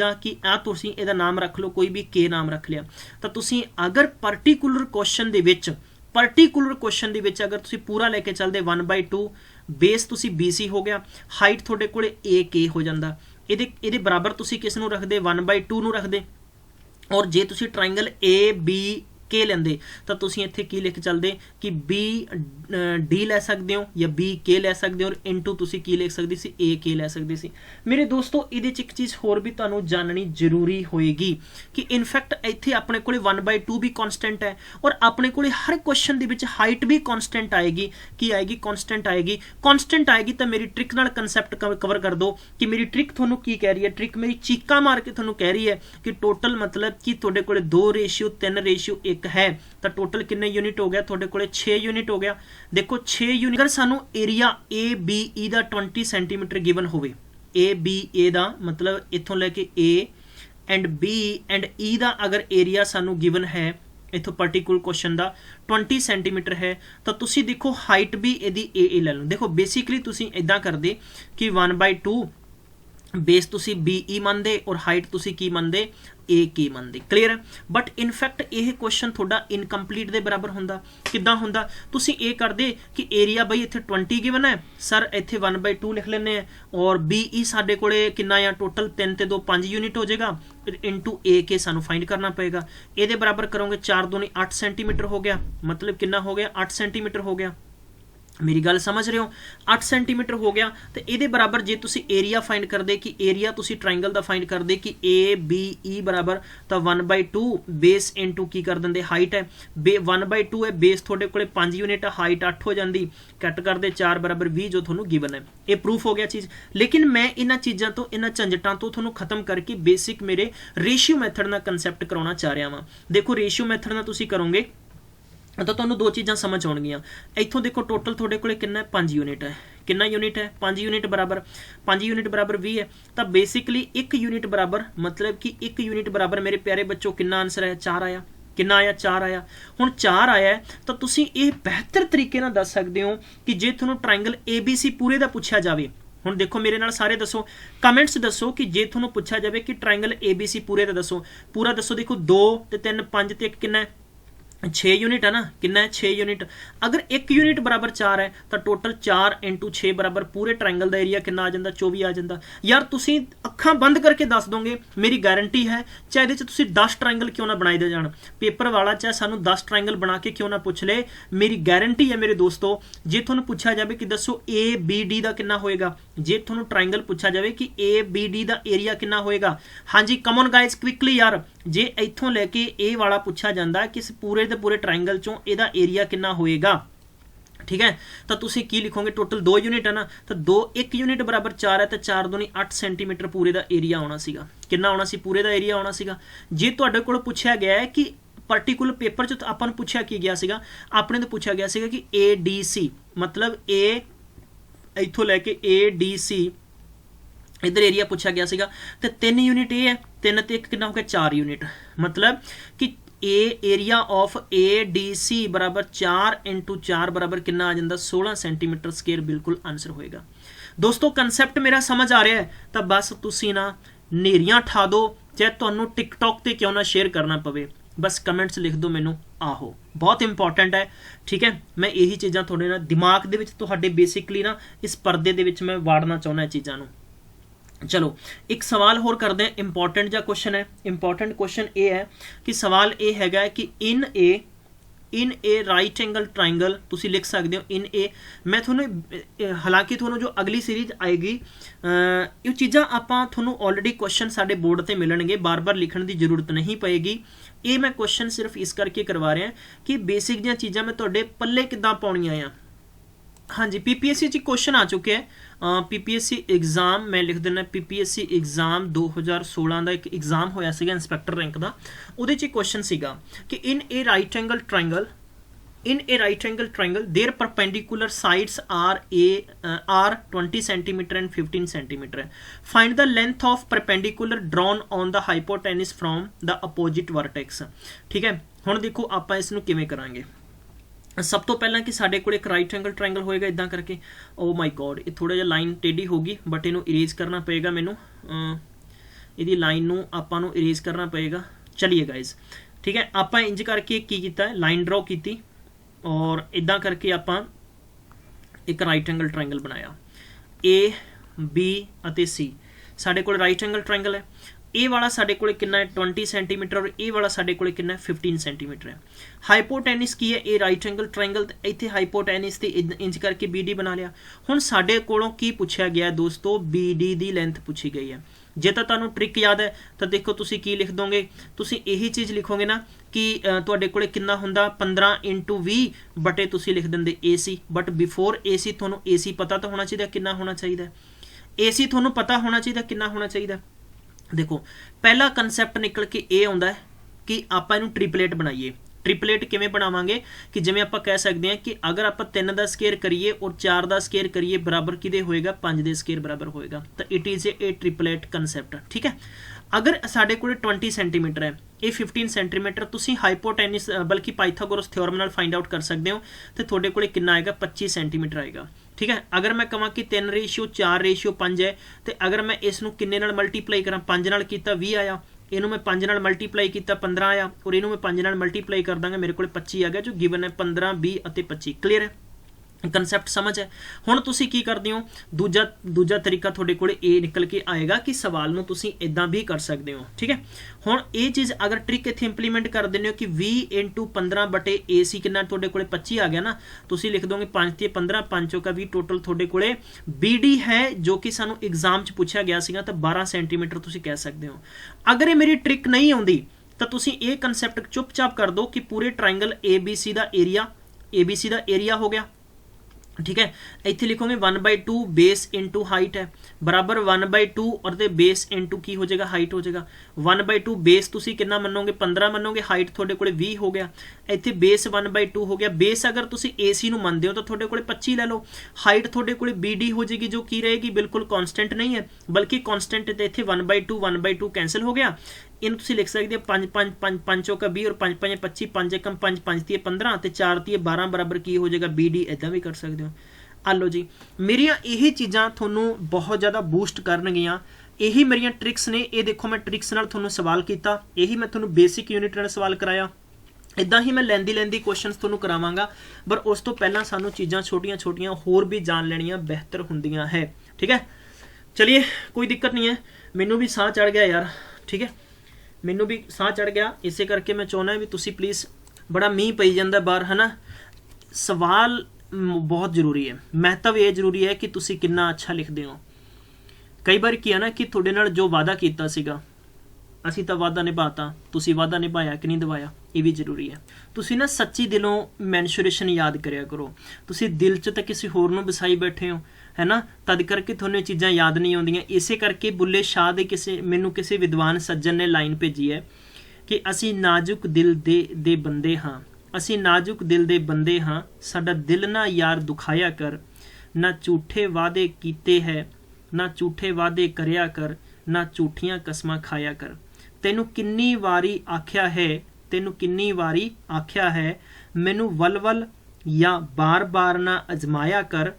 आ तुसी इहदा नाम रख लो, कोई भी K नाम रख लिया, तो तुसी अगर पर्टिकुलर क्वेश्चन दे विच अगर तुसी पूरा लेके चलदे 1/2 बेस तुसी BC हो गया, हाइट थोड़े कोले AK हो जाता, इहदे बराबर तुसी किस नू रखदे 1/2 नू रखदे। और जे तुसी ट्राइंगल ABK लेंदे तो तुसी इत्थे की लिख चलदे कि BD लै सकदे हो या BK लै सकदे हो, और इनटू तुसी की लिख सकदे सी AK लै सकदे सी। मेरे दोस्तों इहदे च एक चीज़ होर भी तुहानू जाननी जरूरी होएगी कि इनफैक्ट इत्थे अपने कोले 1/2 भी कॉन्सटेंट है और अपने कोले हर क्वेश्चन दे विच हाइट भी कॉन्सटेंट आएगी। की आएगी? कॉन्सटेंट आएगी तो मेरी ट्रिक नाल कंसैप्ट कवर कर दो कि मेरी ट्रिक तुहानू की कह रही है। ट्रिक मेरी चीका मार के तुहानू कह रही है कि टोटल मतलब कि तुहाडे कोले 2:3:1 है तो टोटल कितने यूनिट हो गया? तुहाडे कोले 6 यूनिट हो गया। देखो 6 यूनिट अगर सानू एरिया ABE का 20 सेंटीमीटर गिवन होवे, ABA का मतलब इत्थों लैके A and B and E का अगर एरिया सानू गिवन है इत्थों पर्टिकुलर क्वेश्चन का 20 सेंटीमीटर है तो तुसी देखो हाइट भी इहदी AA ले लो। देखो बेसिकली तुसी इदां कर दे कि 1/2 बेस तुसी BE मनदे और हाइट तुसी की मनदे AK मनदे। क्लीयर है? बट इनफैक्ट यह क्वेश्चन थोड़ा इनकंप्लीट दे बराबर हुंदा। किदां हुंदा? तुसी ये कर दे कि एरिया बई इत्थे 20 गिवन है, सर इत्थे 1/2 लिख लेने हैं और BE साडे कोले कितना आ टोटल 3 ते 2 5 यूनिट हो जाएगा, इनटू AK सानू फाइंड करना पएगा। ये बराबर करोगे 4 दूनी 8 सेंटीमीटर हो गया, मतलब कितना हो गया? 8 सेंटीमीटर हो गया। मेरी गल समझ रहे हो? 8 सेंटीमीटर हो गया तो ये बराबर जे तुसी एरिया फाइंड कर दे कि एरिया तुसी ट्राइंगल का फाइंड कर दे कि ABE बराबर तो 1/2 बेस इनटू की कर देंगे हाइट है 1/2 है, बेस थोड़े को 5 यूनिट है, हाइट 8 हो जाती, कट कर दे 4 बराबर 20 जो थोनू गिवन है। ये प्रूफ हो गया चीज़। लेकिन मैं इन्हां चीज़ों तो इन्हां झंझटां तो थोनू खत्म करके बेसिक मेरे रेशियो मैथड का कंसैप्ट कराना चाह रहा हाँ। देखो रेशियो मैथड ना तुसी करोगे तो तुहानूं 2 चीज़ां समझ आउणगीਆਂ। इत्थों देखो टोटल थोड़े कोले कितना है 5 यूनिट है, कितना यूनिट है 5 यूनिट बराबर 5 यूनिट बराबर 20 है तो बेसिकली 1 यूनिट बराबर मतलब कि 1 यूनिट बराबर मेरे प्यारे बच्चों कितना आंसर है? 4 आया। कितना आया? 4 आया। हुण 4 आया है तो तुसी ये बेहतर तरीके नाल दस सकते हो कि जे तुहानूं ट्राइंगल ABC पूरे का पूछा जाए। हुण देखो मेरे नाल सारे दसो, कमेंट्स दसो कि जे तुहानूं पूछा जाए कि ट्राइंगल ABC पूरे का दसो, पूरा दसो। देखो 2 ते 3 5 ते 1 कितना है? 6 यूनिट है ना, कितना है? 6 यूनिट। अगर 1 यूनिट बराबर 4 है तो टोटल 4 × 6 बराबर पूरे ट्राइंगल का एरिया कितना आ जाता? 24 आ जाता। यार तुसी अखां बंद करके दस दोगे, मेरी गारंटी है चाहे ये तुसी 10 ट्राइंगल क्यों ना बनाए दे जान, पेपर वाला चाहे सानू 10 ट्राइंगल बना के क्यों ना पूछ ले, मेरी गारंटी है मेरे दोस्तों जे तुहानू पूछा जाए कि दसो ABD का कितना होएगा, जे तुहानू ट्राइंगल पूछा जाए कि ABD का एरिया कितना होएगा। हाँ जी कम ऑन गाइज क्विकली यार, जे इत्थों लैके ए वाला पूछा जाता कि पूरे के पूरे ट्राइंगल चों एदा एरिया कितना होएगा, ठीक है, तो तुसी की लिखोगे? टोटल 2 यूनिट है ना, तो 1 यूनिट बराबर 4 है तो 4 दूनी 8 सेंटीमीटर पूरे का एरिया आना सीगा। कितना आना सी? पूरे का एरिया आना सीगा। जे तुहाडे कोल पूछा गया है कि पर्टिकुलर पेपर च आपां नूं पूछा की गया सीगा, अपने तो पूछा गया सीगा कि ADC मतलब A इत्थों लैके ADC इधर एरिया पूछा गया सीगा तो 3 यूनिट ए है, 3 ते 1 कितना हो गया? 4 यूनिट। मतलब कि एरिया ऑफ ADC बराबर 4 × 4 बराबर कितना आ जाता? 16 सेंटीमीटर स्क्वेयर बिल्कुल आंसर होएगा। दोस्तों कंसैप्ट मेरा समझ आ रहा है तो बस तुसी ना नेरियां ठा दो, चाहे तुहानूं टिकटॉक ते क्यों ना शेयर करना पवे, बस कमेंट्स लिख दो मैनू आहो, बहुत इंपॉर्टेंट है। ठीक है, मैं यही चीज़ां थोड़े ना दिमाग दे विच तुहाडे बेसिकली ना इस परदे दे विच मैं वाड़ना चाहुंदा चीज़ां नूं। चलो एक सवाल होर करते हैं, इंपॉर्टेंट जा क्वेश्चन है। इंपॉर्टेंट क्वेश्चन ये है कि सवाल ये है कि in a right angle triangle तुसी लिख सकते हो इन ए। मैं थोनों हालांकि थोनों जो अगली सीरीज आएगी ये चीज़ां आपां थोनों ऑलरेडी क्वेश्चन साडे बोर्ड ते मिलणगे, बार बार लिखण की जरूरत नहीं पएगी। ये मैं क्वेश्चन सिर्फ इस करके करवा रहा कि बेसिक जिहां चीज़ां मैं तुहाडे पल्ले किद्दां पाउणीआं आ। हाँ जी PPSC च क्वेश्चन आ चुके हैं। PPSC एग्जाम मैं लिख देना, PPSC एग्जाम 2016 का एक एग्जाम होया सीगा इंस्पैक्टर रैंक का, उहदे च क्वेश्चन सीगा कि in a right angle triangle in a right angle triangle their perpendicular sides are 20 centimeter and 15 centimeter. Find the length of perpendicular drawn on the hypotenuse from the opposite vertex. ठीक है, हुण देखो आपां इस नूं किवें करांगे। सब तो पहला कि साडे कोल एक राइट एंगल ट्रायंगल होएगा इदां करके। ओ माई गॉड, ये थोड़ा जिहा लाइन टेढ़ी होगी बट इनू इरेज करना पेगा मैनू, इहदी लाइन नू आपां नू इरेज करना पेगा। चलिए गाइज, ठीक है, आपां इंज करके की कीता, लाइन ड्रॉ की और इदां करके आपां एक राइट एंगल ट्रायंगल बनाया। ए बी अते सी साडे कोल राइट एंगल ट्रायंगल है। ए वाला साडे कोले कितना है 20 सेंटीमीटर और ए वाला साडे कोले कितना है 15 सेंटीमीटर है। हाइपोटेनिस की है ए राइट एंगल ट्रायंगल, इत्थे हाइपोटेनिस ते इंच करके BD बना लिया। हुण साडे कोलों की पूछा गया दोस्तों, BD दी लेंथ पूछी गई है। जे तो तुहानूं ट्रिक याद है तो देखो तुसी की लिख दोगे, तुसी यही चीज़ लिखोगे ना कि तुहाडे कोले कितना हुंदा 15 × 20 बटे तुसी लिख दिंदे AC, बट बिफोर AC तुहानूं AC पता तो होना चाहिए कितना होना चाहिए, AC तुहानूं पता होना चाहिए कितना होना चाहिए। देखो पहला कंसैप्ट निकल के ये आउंदा है कि आपां इहनूं ट्रिपलेट बनाइए। ट्रिपलेट किवें बनावांगे कि जिवें आपां कह सकते हैं कि अगर आपां 3 दा स्केयर करिए और 4 दा स्केयर करिए बराबर किहदे होएगा 5 दे स्केयर बराबर होएगा, तो it is a triplet concept. ठीक है, अगर साडे कोल 20 सेंटीमीटर है, ये 15 सेंटीमीटर, तुसी हाइपोटेनिस बल्कि पाइथागोरस थ्योरम नाल फाइंड आउट कर सकते हो, तो थोड़े कोले कितना आएगा 25 सेंटीमीटर आएगा। ठीक है, अगर मैं कहां कि 3:4:5 है, तो अगर मैं इसनूं किन्ने नाल मल्टीप्लाई करा, 5 नाल कीता 20 आया, इनू मैं 5 नाल मल्टीप्लाई किया 15 आया, और इनू मैं 5 नाल मल्टीप्लाई कर दांगा, मेरे को 25 आ गया, जो गिवन है 15, 20 और 25। क्लीयर है, कंसैप्ट समझ है। हुण तुसी की करदे हो, दूजा तरीका थोड़े कोले ये निकल के आएगा कि सवाल नूं तुसी इदां भी कर सकते हो। ठीक है, हुण ये चीज़ अगर ट्रिक इत्थे इंप्लीमेंट कर देने हो कि 20 × 15 बटे AC कितना थोड़े कोले 25 आ गया ना, तुसी लिख दोगे 5 ते 15, 5 का 20, टोटल थोड़े कोले BD है जो कि सानू एग्जाम च पूछा गया सीगा, तो 12 सेंटीमीटर तुसी कह सकते हो। अगर ये मेरी ट्रिक नहीं आउंदी तो तुसी ये कंसैप्ट चुपचाप कर दो कि पूरे ट्रायंगल ABC दा एरिया हो गया। ठीक है, इत्थे लिखोगे 1/2 बेस इंटू हाइट है बराबर 1/2 और दे बेस इंटू की हो जाएगा हाइट हो जाएगा। 1/2 बेस तुसी कितना मनोगे 15 मनोगे, हाइट थोड़े कोले 20 हो गया, इत्थे बेस 1/2 हो गया। बेस अगर तुसी AC नूं मनदे हो तो थोड़े कोले 25 ले लो, हाइट थोड़े कोले BD हो जाएगी जो की रहेगी बिल्कुल कांस्टेंट नहीं है, बल्कि कांस्टेंट ते इत्थे 1/2 कैंसिल हो गया। इन तुसी लिख सकते हो 5 5 5 5 का 20 और 5 5 25, 5 एकम 5 5 तीए 15 ते 4 तीए 12 बराबर की हो जाएगा BD। इदां भी कर सकते हो। आ लो जी, मेरिया यही चीज़ां थोनों बहुत ज़्यादा बूस्ट करनगियां, यही मेरिया ट्रिक्स ने। ये देखो मैं ट्रिक्स नाल थोनों सवाल किया, यही मैं थोनों बेसिक यूनिट नाल सवाल कराया, इदां ही मैं लैंदी क्वेश्चनस थोनों करावांगा, पर उस तो पहला सानू चीज़ां छोटियां छोटियां होर भी जान लेनियां बेहतर हुंदियां है। ठीक है, चलिए कोई दिक्कत नहीं है, मैनू भी साह चढ़ गया यार। ठीक है, मैनू भी साह चढ़ गया, इसे करके मैं चाहना भी तुसी प्लीज़, बड़ा मीह पई जांदा बाहर है ना, सवाल बहुत जरूरी है, महत्व ये जरूरी है कि तुसी कितना अच्छा लिखते हो। कई बार किया ना कि तुहाडे नाल जो वादा कीता सीगा असीं तां वादा निभाता, तुसी वादा निभाया कि नहीं निभाया, ये भी जरूरी है। तुसी ना सच्ची दिलों मैंशुरेशन याद करिया करो, तुसी दिल च तो किसी होर नूं बसाई बैठे हो है ना, तद करके थोनों चीज़ां याद नहीं आउंदियां। इसे करके बुल्ले शाह दे मैनू किसी विद्वान सज्जन ने लाइन भेजी है कि असीं नाजुक दिल दे बंदे हाँ, असीं नाजुक दिल दे बंदे हाँ, साडा दिल ना यार दुखाया कर, ना झूठे वादे कीते है, ना झूठे वादे करया कर, ना झूठियां कसमां खाया कर। तैनू किन्नी वारी आख्या है, तैनू किन्नी वारी आख्या है, मैनू वल या बार बार ना अजमाया कर,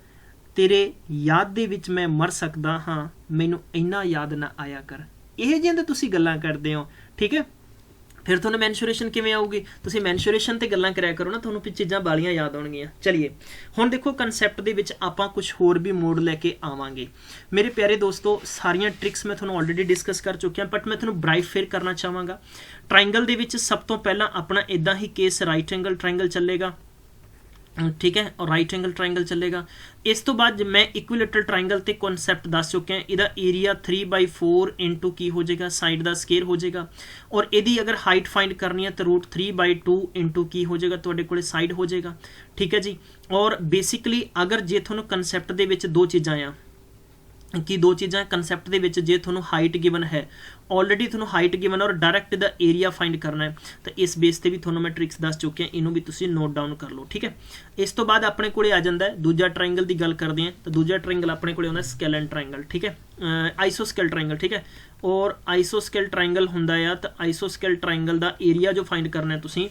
तेरे याद दे विच मैं मर सकदा हाँ, मैनू इन्ना याद ना आया कर। यह जिहियां तां तुसीं गल्लां करदे हो। ठीक है, फिर तुहानूं मैंशुरेशन किवें आऊगी, तुसीं मैंशुरेशन ते गल्लां करिया करो ना, तुहानूं फिर चीज़ां बालियां याद आउणगीਆਂ। चलिए हुण देखो कंसैप्ट दे विच आपां कुछ होर भी मोड़ लैके आवांगे। मेरे प्यारे दोस्तों, सारियां ट्रिक्स मैं तुहानूं ऑलरेडी डिस्कस कर चुकिया, बट मैं तुहानूं ब्राइट फेयर करना चाहांगा। ट्रायंगल दे विच सब तो पहला अपना इदां ही केस राइट एंगल ट्रायंगल चलेगा। ठीक है, और राइट एंगल ट्रायंगल चलेगा। इस तो बाद मैं इक्विलेटरल ट्रायंगल ते कॉन्सैप्ट दस चुके हैं। इहदा एरिया 3/4 इंटू की हो जाएगा साइड का स्केयर हो जाएगा, और यदि अगर हाइट फाइंड करनी है तो √3/2 इंटू की हो जाएगा तुहाडे कोले साइड हो जाएगा। ठीक है जी, और बेसिकली अगर जे तुहानूं कंसैप्ट दे विच दो चीज़ां आ, कि दो चीज़ां कंसैप्ट दे विच, जे तुहानूं हाइट गिवन है, ऑलरेडी तुहानूं हाइट गिवन और डायरैक्ट द एरिया फाइंड करना है, तो इस बेस ते भी तुहानूं मैं ट्रिक्स दस चुकिया, इनू भी तुसीं नोट डाउन कर लो, ठीक है। इस तो बाद अपने कोले आ जाता है दूजा ट्रायंगल की गल करते हैं, तो दूजा ट्रायंगल अपने कोले आउंदा स्केलन ट्रायंगल, ठीक है, आइसोस्केल ट्रायंगल, ठीक है। और आइसोस्केल ट्रायंगल हुंदा आ, तो आइसोस्केल ट्रायंगल का एरिया जो फाइंड करना है तुसीं,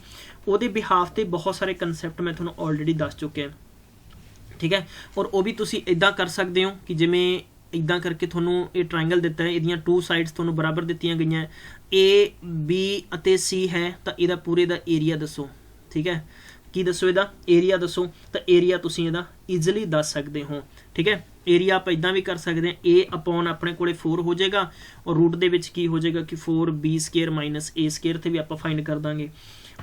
उहदे बिहाफ ते बहुत सारे कंसैप्ट मैं तुहानूं ऑलरेडी दस चुके हैं, ठीक है। और वो भी तुसीं इदां कर सकते हो कि जिवें इदां करके थोनों ये ट्रायंगल दिता है, इहदियां टू साइड्स थोनों बराबर दित्तियां गईयां, ए बी अते सी है, तो इहदा पूरे दा एरिया दसो, ठीक है, की दसो इहदा एरिया दसो, तो एरिया तुसीं इहदा ईजिली दस सकते हो, ठीक है। एरिया आप इदां भी कर सकते हैं, ए अपॉन अपने कोले 4 हो जाएगा, और रूट दे विच की हो जाएगा कि 4b² माइनस a² ते भी आप फाइंड कर देंगे।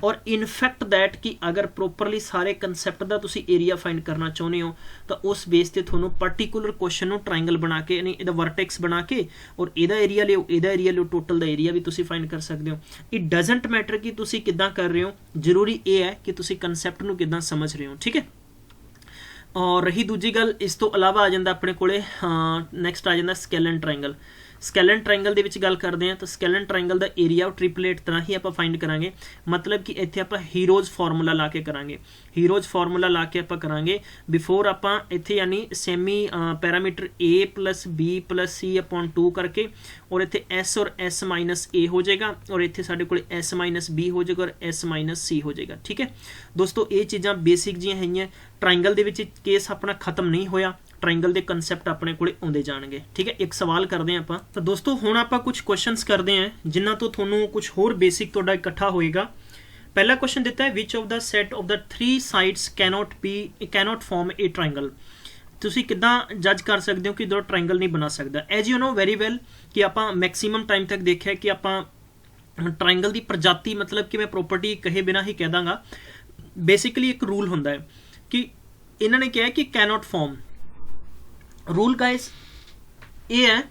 और इनफैक्ट दैट कि अगर प्रोपरली सारे कंसैप्ट का तुसी एरिया फाइंड करना चाहते हो, तो उस बेस ते थोनों पर्टिकुलर क्वेश्चन को ट्रायंगल बना के, यानी इहदा वर्टेक्स बना के, और इहदा एरिया लियो, इहदा एरिया लियो, टोटल दा एरिया भी तुसी फाइंड कर सकते हो। इट डजंट मैटर कि तुसी किदां कर रहे हो, जरूरी ये है कि तुसी कंसैप्ट नूं किदां समझ रहे हो, ठीक है। और रही दूजी गल, इस तो इलावा आ जाता अपने कोले नैक्सट आ जाता स्केलन ट्रायंगल। स्केलन ट्रायंगल दे विच गल करते हैं, तो स्केलन ट्रायंगल का एरिया ट्रिपलेट तरह ही आप फाइंड करांगे, मतलब कि इत्थे आप हीरोज फॉर्मूला ला के करांगे, हीरोज फॉर्मूला ला के आप करांगे बिफोर आप इत्थे, यानी semi parameter a plus b plus c upon 2 करके, और इत्थे s और s माइनस a हो जाएगा, और इत्थे साडे कोल s माइनस b हो जाएगा, और s माइनस c हो जाएगा, ठीक है दोस्तों। ये चीज़ां बेसिक जिहियां हैगियां, ट्रायंगल दे विच केस अपना खत्म नहीं होया, ट्रायंगल के कंसैप्ट अपने कोले आउंदे जाणगे, ठीक है। एक सवाल करते हैं आप, तो दोस्तों हुण आप कुछ क्वेश्चनस करते हैं जिन्हां तो थोनों कुछ होर बेसिक तुहाडा इकट्ठा होएगा। पहला क्वेश्चन दिता है, which of the set of the 3 sides cannot form A triangle. तुसीं किदां जज कर सकते हो कि दो ट्रायंगल नहीं बना सकता। As you know very well कि आपां मैक्सीमम टाइम तक देखिया कि आपां ट्रायंगल की प्रजाति, मतलब कि मैं प्रॉपर्टी कहे बिना ही कह दांगा, बेसिकली एक रूल हुंदा है कि इन्होंने कहा कि कैनॉट फॉर्म। रूल गाइस ये है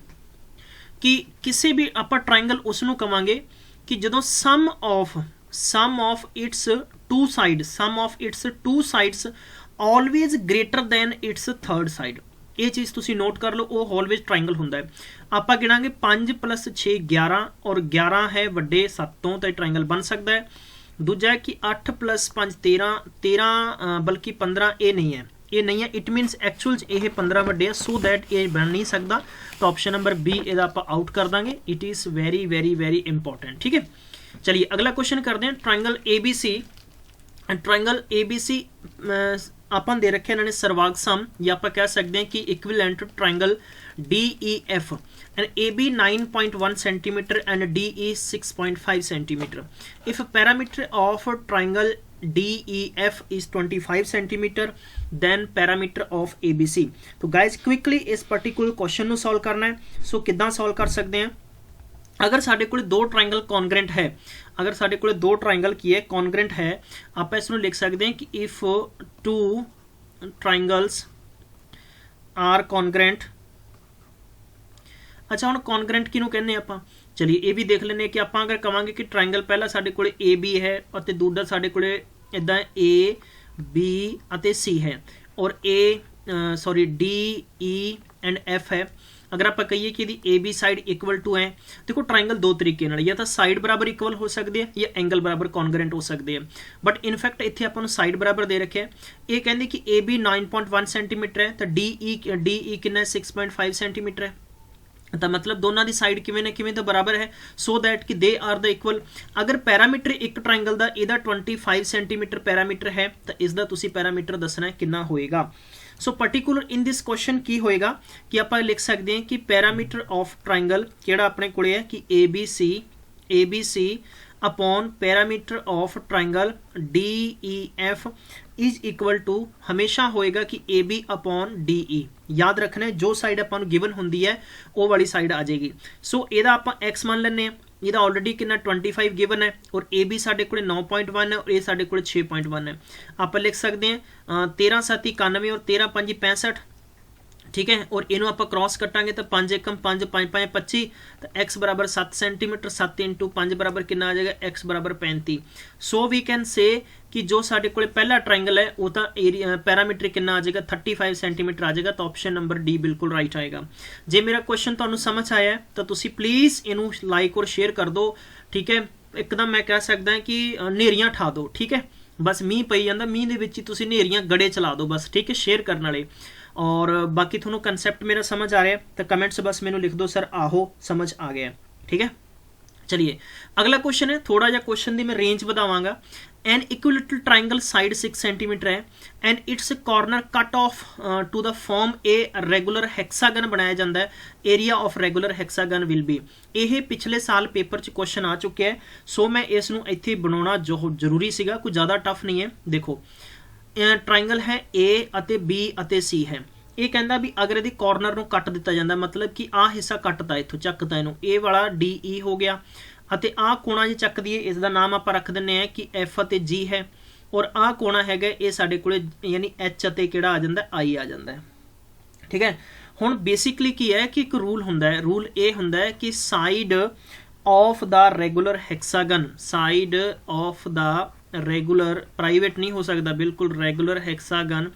कि किसी भी आप ट्रायंगल उसनों कवांगे कि जो sum of its two sides always greater than its third side. ये चीज़ तुसी नोट कर लो, वो ऑलवेज ट्रायंगल हुंदा है। आप गिणांगे 5 + 6 11, और 11 है वड्डे 7 तो ट्रायंगल बन सकता है। दूजा है कि 8 + 5 13 बल्कि 15 ये नहीं है, ये नहीं है, इट मीनस एक्चुअल ये 15 वड्डे है, सो दैट ये बन नहीं सकता। तो ऑप्शन नंबर बी इहदा आप आउट कर देंगे। It is very very very important, ठीक है। चलिए अगला क्वेश्चन करते हैं, ट्रायंगल ए बी सी अपन दे रखे इन्होंने सर्वाग सम, या आप कह सकते हैं कि equivalent triangle DEF and AB 9.1 centimeter and DE 6.5 centimeter. If parameter of triangle DEF is 25 centimeter, then parameter of ABC. तो guys क्विकली इस पर्टिकुलर क्वेश्चन को सॉल्व करना है। सो किदां सॉल्व कर सकते हैं, अगर साढ़े को दो ट्रायंगल कॉन्ग्रेंट है, अगर साढ़े को दो ट्रायंगल की है कॉन्ग्रेंट है, आप इसमें लिख सकते हैं कि इफ 2 ट्रायंगल्स आर कॉन्ग्रेंट। अच्छा हम कॉन्ग्रेंट किनू कहने आप, चलिए ये भी देख लेने कि आप अगर कहेंगे कि ट्रायंगल पहला साढ़े को ए बी है, और दूसरा साढ़े को इदा ए बी और सी है, और डी ई एंड एफ है। अगर आप कहिए कि A B side equal to है, देखो ट्रायंगल दो तरीके नाल, या तो साइड बराबर इक्वल हो सकते हैं, या एंगल बराबर कॉन्ग्रेंट हो सकते हैं। बट इनफैक्ट इतने आपको साइड बराबर दे रखे, ये कहते कि ए बी 9.1 सेंटीमीटर है, तो डी ई कितना 6.5 सेंटीमीटर है, तो मतलब दोनों की साइड किवें ना किवें तो बराबर है, सो दैट कि दे आर द इक्वल। अगर पैरामीटर एक ट्रायंगल का इहदा 25 सेंटीमीटर पैरामीटर है, तो इसका तुसी पैरामीटर दसना है कितना होएगा। So particular in this question की होएगा कि आप लिख सकते हैं कि पैरामीटर ऑफ ट्रायंगल केड़ा अपने कोले है कि A B C upon perimeter of triangle DEF is equal to हमेशा होएगा कि ए बी अपॉन DE। याद रखना है जो साइड अपन गिवन होंदी है वो वाली साइड आ जाएगी। सो एदा आप एक्स मान लेने, ਇਹਦਾ ऑलरेडी कितना 25 गिवन है, और ए बी साढ़े को 9.1 है, और ये साढ़े को 6.1 है। आप लिख सकते हैं 13 7 91 और 13 5 65, ठीक है। और इनू आप क्रॉस कटांगे तो 5 एकम 5 5 5 25 तो एक्स बराबर 7 सेंटीमीटर 7 इंटू 5 बराबर कितना आ जाएगा एक्स बराबर 35। सो वी कैन से कि जो साडे कोले पहला ट्रायंगल है वो तो एरिया पैरामीटर कितना आ जाएगा 35 सेंटीमीटर आ जाएगा। तो ऑप्शन नंबर डी बिल्कुल राइट आएगा। जे मेरा क्वेश्चन तुहानू समझ आया है तो तुसी प्लीज़ इनू लाइक और शेयर कर दो, ठीक है। एकदम मैं कह सकदा कि नेरियां ठा दो, ठीक है। बस मीह पई जांदा, मीह दे विच तुसी नेरियां गड़े चला दो बस, ठीक है, शेयर करने वाले। और बाकी थोनों कंसैप्ट मेरा समझ आ रहा है तो कमेंट्स बस मैनू लिख दो सर आहो समझ आ गया, ठीक है। चलिए अगला क्वेश्चन है, थोड़ा जा क्वेश्चन की मैं रेंज बढ़ावांगा। An equilateral triangle side 6 centimetre है and its corner cut off to the form a regular hexagon बनाया जाता है। Area of regular hexagon will be. यह पिछले साल पेपर च क्वेश्चन आ चुके हैं, सो मैं इसनूं इत्थे बनाउणा जो जरूरी सीगा, कोई ज़्यादा टफ नहीं है। देखो ट्रायंगल है ए अते बी अते सी है। ये कहता भी अगर यदि कॉर्नर को कट दिता जाता, मतलब कि आ हिस्सा कटता इत्थों चकता इनू, ए वाला डी ई हो गया अते आ कोणा जी चक दीए, इसका नाम आप रख दिंने हैं कि एफ अते जी है। और आ कोणा हैगा ये साडे कोले यानी एच अते किहड़ा आ जांदा आई आ जांदा है, ठीक है। हुण बेसिकली की है कि एक रूल हुंदा है, रूल ये हुंदा है कि side of the regular hexagon, side of the regular private नहीं हो सकता बिल्कुल, regular hexagon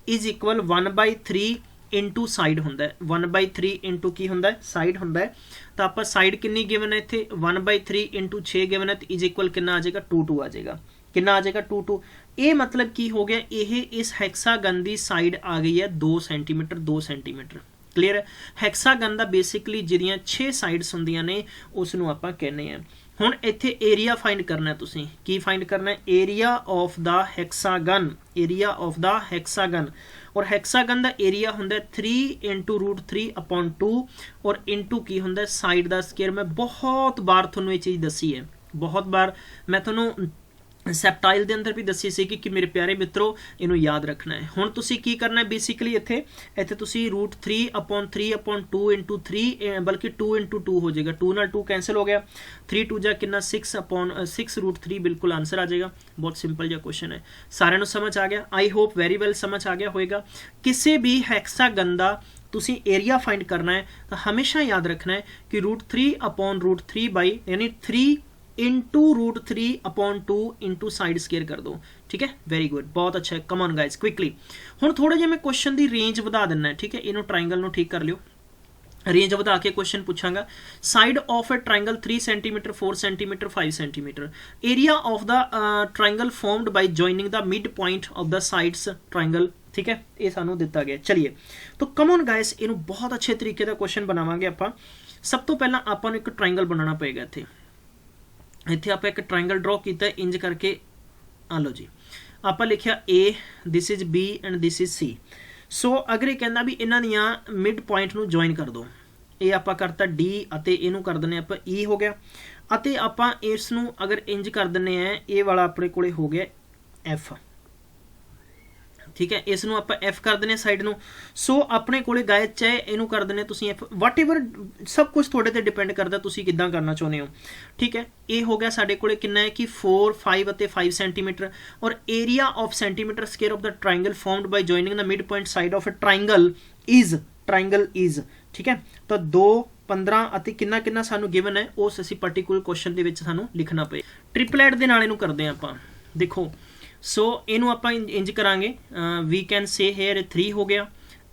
is equal 1/3 into side होंदा है। 1/3 इंटू की होंदा है साइड होंदा है। तो आप साइड कितनी गिवन है इत्थे 1/3 इंटू 6 गिवन है, तो इज इक्वल कितना आ जाएगा 2 आ जाएगा। कितना आ जाएगा 2 ये मतलब की हो गया, ये इस हैक्सागन दी साइड आ गई है 2 सेंटीमीटर 2 सेंटीमीटर। क्लीयर है। हैक्सागन दा बेसिकली जिहड़ियां 6 साइड्स हुंदियां ने उसनूं आपां कहने हैं। हुण इत्थे एरिया फाइंड करना है, तुसीं की फाइंड करना है area of the hexagon, area of the hexagon. और हैक्सागन दा एरिया हुंदा 3 इंटू √3/2 और इंटू की हुंदा साइड दा स्केयर। मैं बहुत बार तुहानूं ये चीज़ दसी है, बहुत बार मैं तुहानूं सैप्टाइल के अंदर भी दसी सी कि मेरे प्यारे मित्रों इनू याद रखना है। हुण तुसी की करना है बेसिकली इत्थे तुसी √3/3/2 इंटू 3 बल्कि 2 इंटू 2 हो जाएगा, 2 नाल 2 कैंसिल हो गया, 3 2 जा कितना 6 √3 बिल्कुल आंसर आ जाएगा। बहुत सिंपल जा क्वेश्चन है, सारे नूं समझ आ गया। आई होप वेरी वेल समझ आ गया होएगा। किसी भी हैक्सागन दा तुसी एरिया फाइंड करना है तो हमेशा याद रखना है कि √3/√3 बाई यानी 3 इंटू √3/2 इंटू साइड स्केयर कर दो, ठीक है। वेरी गुड, बहुत अच्छा है। Come on guys quickly. हुण थोड़ा जिहा मैं क्वेश्चन की रेंज बढ़ा दिना है, ठीक है। इनू ट्रायंगल नू ठीक कर लियो, रेंज बढ़ा के क्वेश्चन पूछांगा। Side of a triangle 3 centimetre 4 centimetre 5 centimetre. Area of the triangle formed by joining the mid point of the sides triangle, ठीक है। ये सानू दिता गया। चलिए तो कम ऑन गाइस इनू बहुत अच्छे तरीके का क्वेश्चन बनावांगे आपां। सब तो पहला आपां नूं एक ट्रायंगल बनाना पेगा। इत्थे आप एक ट्रायंगल ड्रॉ किया इंज करके, आ लो जी आप लिखिया ए, this is B and this is C. So अगर ये कहना भी इन्हां दियां मिड पॉइंट नूं जॉइन कर दो, ये आप करता डी अते इनू कर दिंदे आप ई हो गया अते आपां इस नूं अगर इंज कर दिंदे हैं ए वाला अपने कोले हो गया एफ, ठीक है। इस नूं आपां एफ कर दिंदे साइड नूं। सो अपने कोले गाय चाहे इनू कर दिंदे तुसीं एफ, वट एवर सब कुछ तुहाडे ते डिपेंड करदा तुसीं किद्दां करना चाहुंदे हो, ठीक है। ये हो गया साडे कोले कितना है कि 4 5 अते 5 सेंटीमीटर। और area of centimetre square of the triangle formed by joining the mid point side of a triangle is, ठीक है। तो 2 15 अते कितना कितना सानू गिवन है उस असीं पर्टिकुलर क्वेश्चन दे विच सानू लिखना पे। ट्रिपलेट दे नाल इनू करदे आं आपां। देखो सो इनू आपां इंज करांगे, वी कैन से हेयर 3 हो गया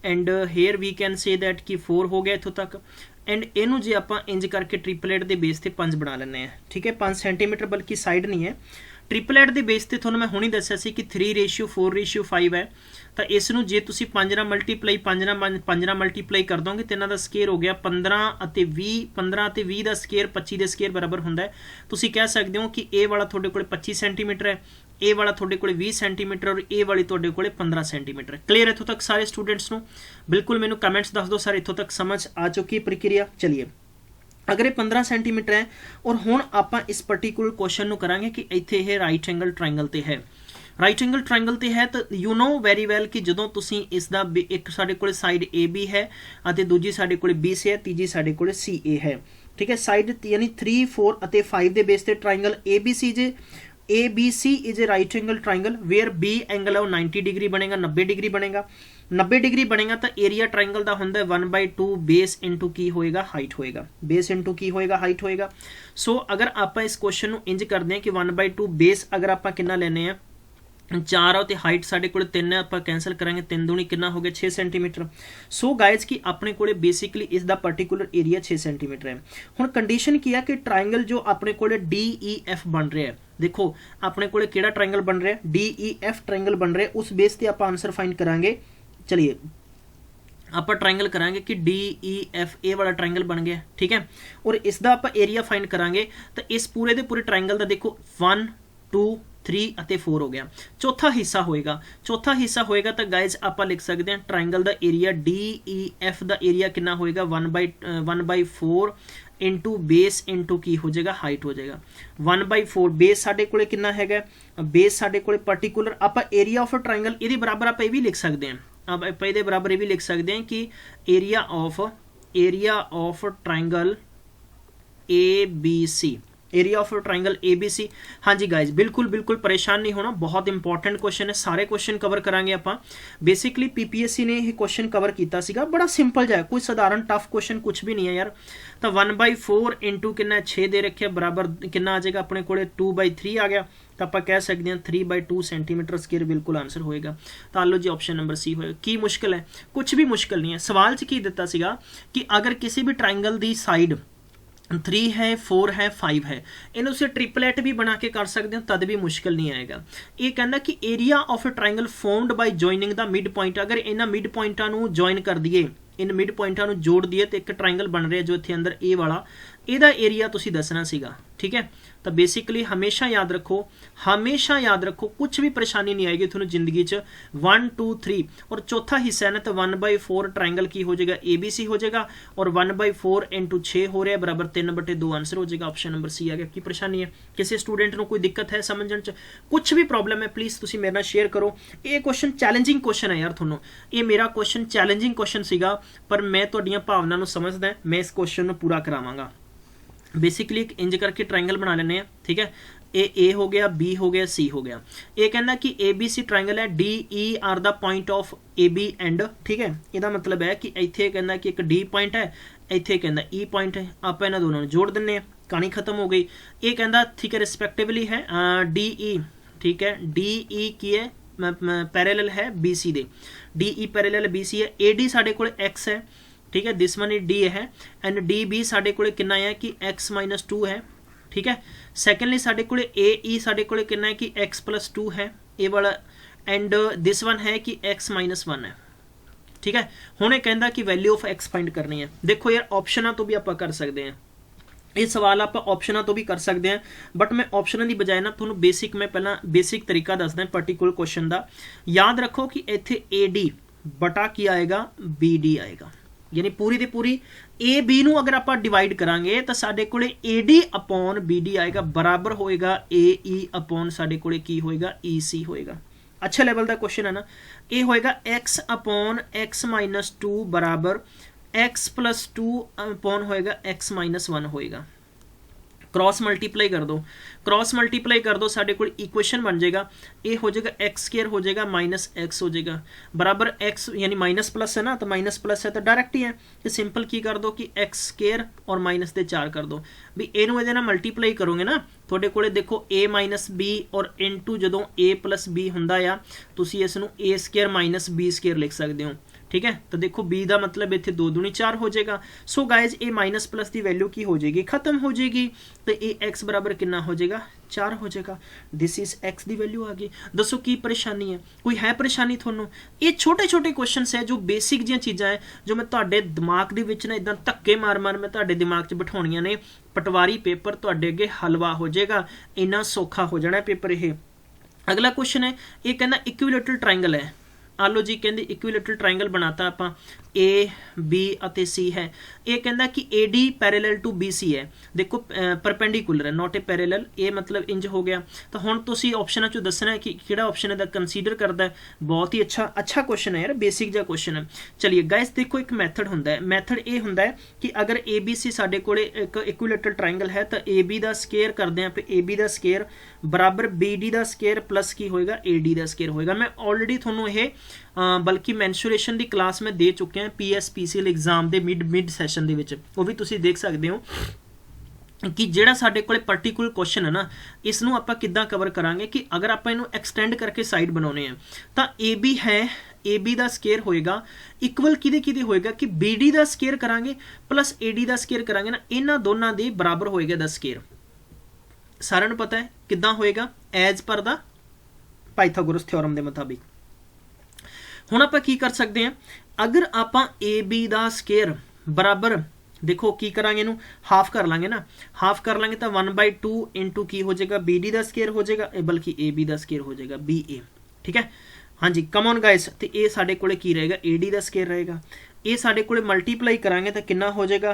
and here we can say that कि 4 हो गया इत्थों तक। एंड इनू जे आपां इंज करके ट्रिपलेट के बेस ते 5 बना लैंदे हैं, ठीक है। 5 सेंटीमीटर बल्कि साइड नहीं है। ट्रिपलेट के बेस ते तुहानूं मैं हुणी दस्सिया सी कि 3:4:5 है। तो इसनूं जे तुसीं 5 नाल मल्टीप्लाई कर दोगे तो इन्हां दा स्केयर हो गया 15 अते 20, 15 अते 20 का स्केयर 25 के स्केयर बराबर हुंदा है। तुसीं कह सकते हो कि ए वाला तुहाडे कोल 25 सेंटीमीटर है, ए वाला तुहाडे कोल 20 सेंटीमीटर और ए वाली तुहाडे कोल 15 सेंटीमीटर। क्लीयर है इत्थों तक सारे स्टूडेंट्स नूं? बिल्कुल मैनूं कमेंट्स दस दो सर इत्थों तक समझ आ चुकी प्रक्रिया। चलिए अगर ये 15 सेंटीमीटर है और हुण आपां इस पर्टिकुलर क्वेश्चन नूं करांगे कि इत्थे ये राइट एंगल ट्रायंगल ते है, राइट एंगल ट्रायंगल ते है। तो यू नो वैरी वैल कि जदों तुसीं इसदा एक साडे कोल साइड ए बी है अते दूजी साडे कोल बी सी है, तीजी साडे कोल सी ए है, ठीक है। साइड यानी 3 4 अते 5 दे बेस ते ट्रायंगल ए बी सी जे ABC is a right angle triangle where B angle है वो 90 डिग्री बनेगा, 90 डिग्री बनेगा। 90 डिग्री बनेगा तो एरिया ट्राइंगल का होंगे 1/2 बेस इंटू की होएगा हाइट होएगा, बेस इंटू की होएगा हाइट होएगा। सो अगर आप इस क्वेश्चन को इंज करते हैं कि 1/2 बेस अगर आप कितना लेने हैं 4 है तो हाइट साढ़े को 3 है, आप कैंसल करेंगे 3 दूनी कितना हो गया 6 सेंटीमीटर। सो गाइज कि अपने को बेसिकली इसका पर्टिकुलर एरिया 6 सेंटीमीटर है। हुण कंडीशन की है कि ट्राइंगल जो अपने को DEF बन रहा है, देखो अपने को ट्राइंगल बन रहा है DEF ट्राइंगल बन रहा है, उस बेस से आप आंसर फाइंड करांगे। चलिए आप ट्राइंगल करांगे कि DEF ए वाला ट्राइंगल बन गया, ठीक है, और इसका आप एरिया फाइंड करांगे तो इस पूरे के पूरे ट्राइंगल का देखो 1 2 3 और 4 हो गया। चौथा हिस्सा होएगा, चौथा हिस्सा होएगा तो गाइज आप लिख सकते हैं ट्राइंगल का एरिया DEF का एरिया कितना होएगा 1/4 इंटू बेस इंटू की हो जाएगा हाइट हो जाएगा 1/4 बेस साढ़े को कितना है, बेस साढ़े को पर्टिकुलर आप एरिया ऑफ ट्राइंगल ये बराबर आप ये भी लिख सकते हैं, आप ये बराबर ये भी लिख सकते हैं कि area of triangle ABC, area of triangle ABC। हाँ जी गाइज बिल्कुल बिल्कुल परेशान नहीं होना, बहुत इंपॉर्टेंट क्वेश्चन है, सारे क्वेश्चन कवर करांगे आप। बेसिकली PPSC ने यह क्वेश्चन कवर किया सीगा, बड़ा सिंपल जा, कोई साधारण टफ क्वेश्चन कुछ भी नहीं है यार। तो 1/4 इंटू कितना 6 दे रखे बराबर कितना आ जाएगा अपने को 2/3 आ गया, तो आप कह सकते हैं 3/2 सेंटीमीटर स्क्वायर बिल्कुल आंसर होएगा। तो लो जी ऑप्शन नंबर C होएगा। की मुश्किल है, कुछ भी मुश्किल नहीं है। सवाल च की दिता सीगा कि अगर किसी भी ट्राइंगल की साइड 3 है 4 है 5 है, इन्हों से ट्रिपलेट भी बना के कर सकते हो तद भी मुश्किल नहीं आएगा। ये कहना कि area of A triangle formed by joining the mid point, अगर इन्होंने मिड पॉइंटा जॉइन कर दिए, इन मिड पॉइंटा जोड़ दिए तो एक ट्राइंगल बन रहा है जो इतने अंदर ए वाला, ਇਹਦਾ एरिया तुसी दसना सीगा, ठीक है। तो बेसिकली हमेशा याद रखो कुछ भी परेशानी नहीं आएगी थोड़ा जिंदगी च 1 2 3 और चौथा हिस्सा है ना तो 1/4 ट्राइंगल की हो जाएगा ABC हो जाएगा और 1/4 इंटू 6 हो रहा है बराबर 3/2 आंसर हो जाएगा। ऑप्शन नंबर C आ गया। की परेशानी है, किसी स्टूडेंट को कोई दिक्कत है समझने च, कुछ भी प्रॉब्लम है प्लीज़ तुसी मेरे नाल शेयर करो। ये क्वेश्चन चैलेंजिंग क्वेश्चन है यार, थोनों ये मेरा क्वेश्चन चैलेंजिंग क्वेश्चन सीगा पर मैं तुहाडियां भावनां नूं समझदा, मैं इस क्वेश्चन नूं पूरा करावांगा। बेसिकली एक इंज करके ट्राइंगल बना लेने हैं, ठीक है। ए हो गया, B हो गया, C हो गया। ये कहना कि ABC ट्राइंगल है, DE are the point of AB and, ठीक है। इसका मतलब है कि इत्थे कहना कि एक D पॉइंट है, इत्थे कहना E पॉइंट है, आप इन्हां दोनों जोड़ दिंने हैं, कहानी खत्म हो गई। ये कहना ठीक है रिस्पैक्टिवली है DE, ठीक है, DE की है पैरेलल है BC दे, DE पैरेलल BC है। AD साढ़े को X है, ठीक है, दिस वन D है एंड DB साढ़े को कितना है कि X-2 है, ठीक है। सैकेंडली साढ़े को AE साढ़े को कितना है कि X+2 है ये वाला एंड दिस वन है कि X-1 है, ठीक है। हुणे कहंदा कि वैल्यू ऑफ X फाइंड करनी है। देखो यार ऑप्शनां तो भी आप कर सकते हैं, ये सवाल आप ऑप्शनां तो भी कर सकते हैं, बट मैं ऑप्शनां की बजाय ना थोड़ा बेसिक मैं पहला बेसिक तरीका दसदा पर्टिकुलर क्वेश्चन का। याद रखो कि इत्थे AD बटा की आएगा BD आएगा, यानी पूरी दी पूरी ए बी नू अगर आप डिवाइड करांगे तो साडे कोले AD अपॉन BD आएगा बराबर होएगा AE अपॉन साडे कोले की होएगा EC होएगा। अच्छा लेवल का क्वेश्चन है ना। ये होएगा X अपॉन X-2 बराबर X+2 अपॉन होएगा X-1 होएगा। क्रॉस मल्टीप्लाई कर दो साढ़े को इक्वेशन बन जाएगा, ये हो जाएगा x² हो जाएगा -x हो जाएगा बराबर x, यानी माइनस प्लस है ना तो माइनस प्लस है तो डायरेक्ट ही है, तो सिंपल की कर दो कि x² और माइनस दे 4 कर दो भी ए नूं इहदे नाल मल्टीप्लाई करोगे ना तुहाडे कोले देखो a - b और इनटू जदों a + b हुंदा आ तुसीं इस नूं a² - b² लिख सकते हो, ठीक है। तो देखो B का मतलब इतने 2 दूनी 4 हो जाएगा। सो गाइज ए माइनस प्लस की वैल्यू की हो जाएगी खत्म हो जाएगी, तो ये x बराबर कितना हो जाएगा 4 हो जाएगा। दिस इज x की वैल्यू आ गई। दसो की परेशानी है, कोई है परेशानी थोनों? ये छोटे छोटे क्वेश्चन है जो बेसिक जी चीज़ा है जो मैं तुहाडे दिमाग दे विच ना इदां धक्के मार मार मैं तुहाडे दिमाग 'च बिठाउणियां ने। पटवारी पेपर तुहाडे अगे हलवा हो जाएगा, इन्ना सौखा हो जाना पेपर। ये अगला क्वेश्चन है, ये कहना इक्विलेटरल ट्राइंगल है। ਆ ਲਓ ਜੀ ਕਹਿੰਦੇ ਇਕੁਇਲੇਟਰਲ ਟ੍ਰਾਇੰਗਲ ਬਣਾਤਾ ਆਪਾਂ ए B ਅਤੇ C है। ये कहता कि AD पैरेलल टू BC है, देखो परपेंडिकुलर है नॉट ए पैरेलल, ये मतलब इंज हो गया। तो हुण तुसीं ऑप्शनां चों दसना है कि किहड़ा ऑप्शन इहदा कंसीडर करदा है। बहुत ही अच्छा क्वेश्चन है यार, बेसिक जिहा क्वेश्चन है। चलिए गाइस देखो एक मैथड हुंदा है, मैथड ये हुंदा है कि अगर ABC साडे कोले एक इक्विलेटरल ट्रायंगल है तो AB दा स्केयर करदे आं, AB दा स्केयर बराबर BD दा स्केयर प्लस की होएगा AD दा स्केयर होएगा। मैं ऑलरेडी तुहानूं ये बल्कि मैंसुरेशन की क्लास में दे चुके हैं PSPCL एग्जाम के मिड सैशन के विच, वो भी तुसीं देख सकते हो कि जिहड़ा साडे कोले पर्टिकुलर क्वेश्चन है ना, इसनूं आपां किद्दां कवर करांगे कि अगर आपां इहनूं एक्सटेंड करके साइड बनाउने हैं तो AB है, AB दा स्केयर होएगा इक्वल किहदे होएगा कि BD दा स्केयर करांगे प्लस AD दा स्केयर करांगे ना, इन्हां दोनां दे बराबर होएगा दा स्केयर। सारिआं नूं पता है किद्दां होएगा, as per the Pythagoras theorem के मुताबिक। हुण आपां की कर सकते हैं, अगर आपां AB दा स्केयर बराबर देखो की करांगे इनू हाफ कर लांगे ना, हाफ कर लांगे तो 1/2 इंटू की हो जाएगा BD दा स्केयर हो जाएगा, बल्कि AB दा स्केयर हो जाएगा BA। ठीक है हाँ जी, कम ऑन गाइस। तो ये साडे कोले की रहेगा AD दा स्केयर रहेगा, ये साडे कोले मल्टीप्लाई करांगे तो कितना हो जाएगा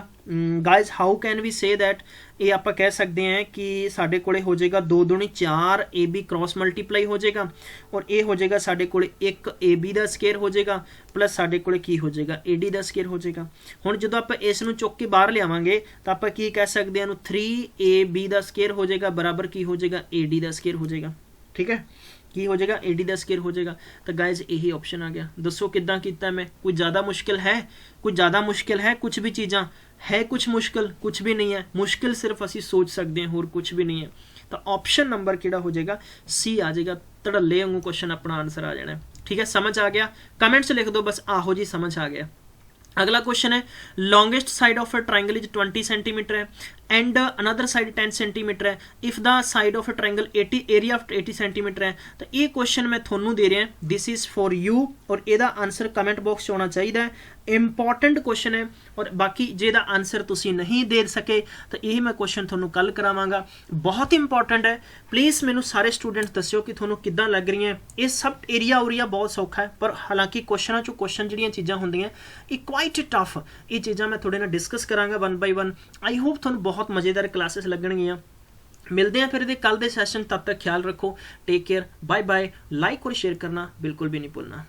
guys, how can we say that, ये आप कह सकते हैं कि साडे कोले हो जाएगा 2 दूनी 4 AB क्रॉस मल्टीप्लाई हो जाएगा, और ये हो जाएगा साडे कोले 1 AB दा स्केयर हो जाएगा प्लस साडे कोले की हो जाएगा AD दा स्केयर हो जाएगा। हुण जदों आपां इस नूं चुक के बाहर लियावांगे तो आपां की कह सकते हैं 3AB दा स्केयर हो जाएगा बराबर की हो जाएगा AD दा स्केयर हो जाएगा। ठीक है, की हो जाएगा AD दा स्केयर हो जाएगा। तो गाइज यही ऑप्शन आ गया। दसो किद्दां कीता मैं, कोई ज़्यादा मुश्किल है, कुछ ज़्यादा मुश्किल है, कुछ भी चीज़ां है कुछ मुश्किल, कुछ भी नहीं है मुश्किल, सिर्फ असी सोच सकते हैं होर कुछ भी नहीं है। तो ऑप्शन नंबर किहड़ा हो जाएगा C आ जाएगा, धड़ल्ले वांगू क्वेश्चन अपना आंसर आ जाना है। ठीक है, समझ आ गया, कमेंट्स लिख दो बस आहो जी समझ आ गया। अगला क्वेश्चन है, longest side of a triangle is 20 centimetre है एंड अनदर साइड 10 सेंटीमीटर है, if the side of a triangle 80 area of 80 centimetre है। तो ये क्वेश्चन मैं थोनू दे रहा, दिस इज फॉर यू, और ਇਹਦਾ आंसर कमेंट बॉक्स होना चाहिए। इंपॉर्टेंट क्वेश्चन है, और बाकी ਜਿਹਦਾ आंसर तुसी नहीं दे सके तो यही मैं क्वेश्चन थोनू कल करावांगा, बहुत इंपॉर्टेंट है। प्लीज़ मैनू सारे स्टूडेंट्स दस्सिओ कि थोनू किद्दां लग रही हैं। ये सब एरिया उरिया बहुत सौखा है, पर हालांकि क्वेश्चनों चों क्वेश्चन जिहड़ियां चीज़ां हुंदियां ये क्वाइट टफ, ये चीज़ां मैं थोड़े नाल डिस्कस करांगा 1 बाय 1। आई होप थोनू बहुत मज़ेदार क्लासेस लगणगियां। मिलते हैं फिर कल के सैशन, तब तक ख्याल रखो, take care, bye bye. Like और शेयर करना बिल्कुल भी नहीं भूलना।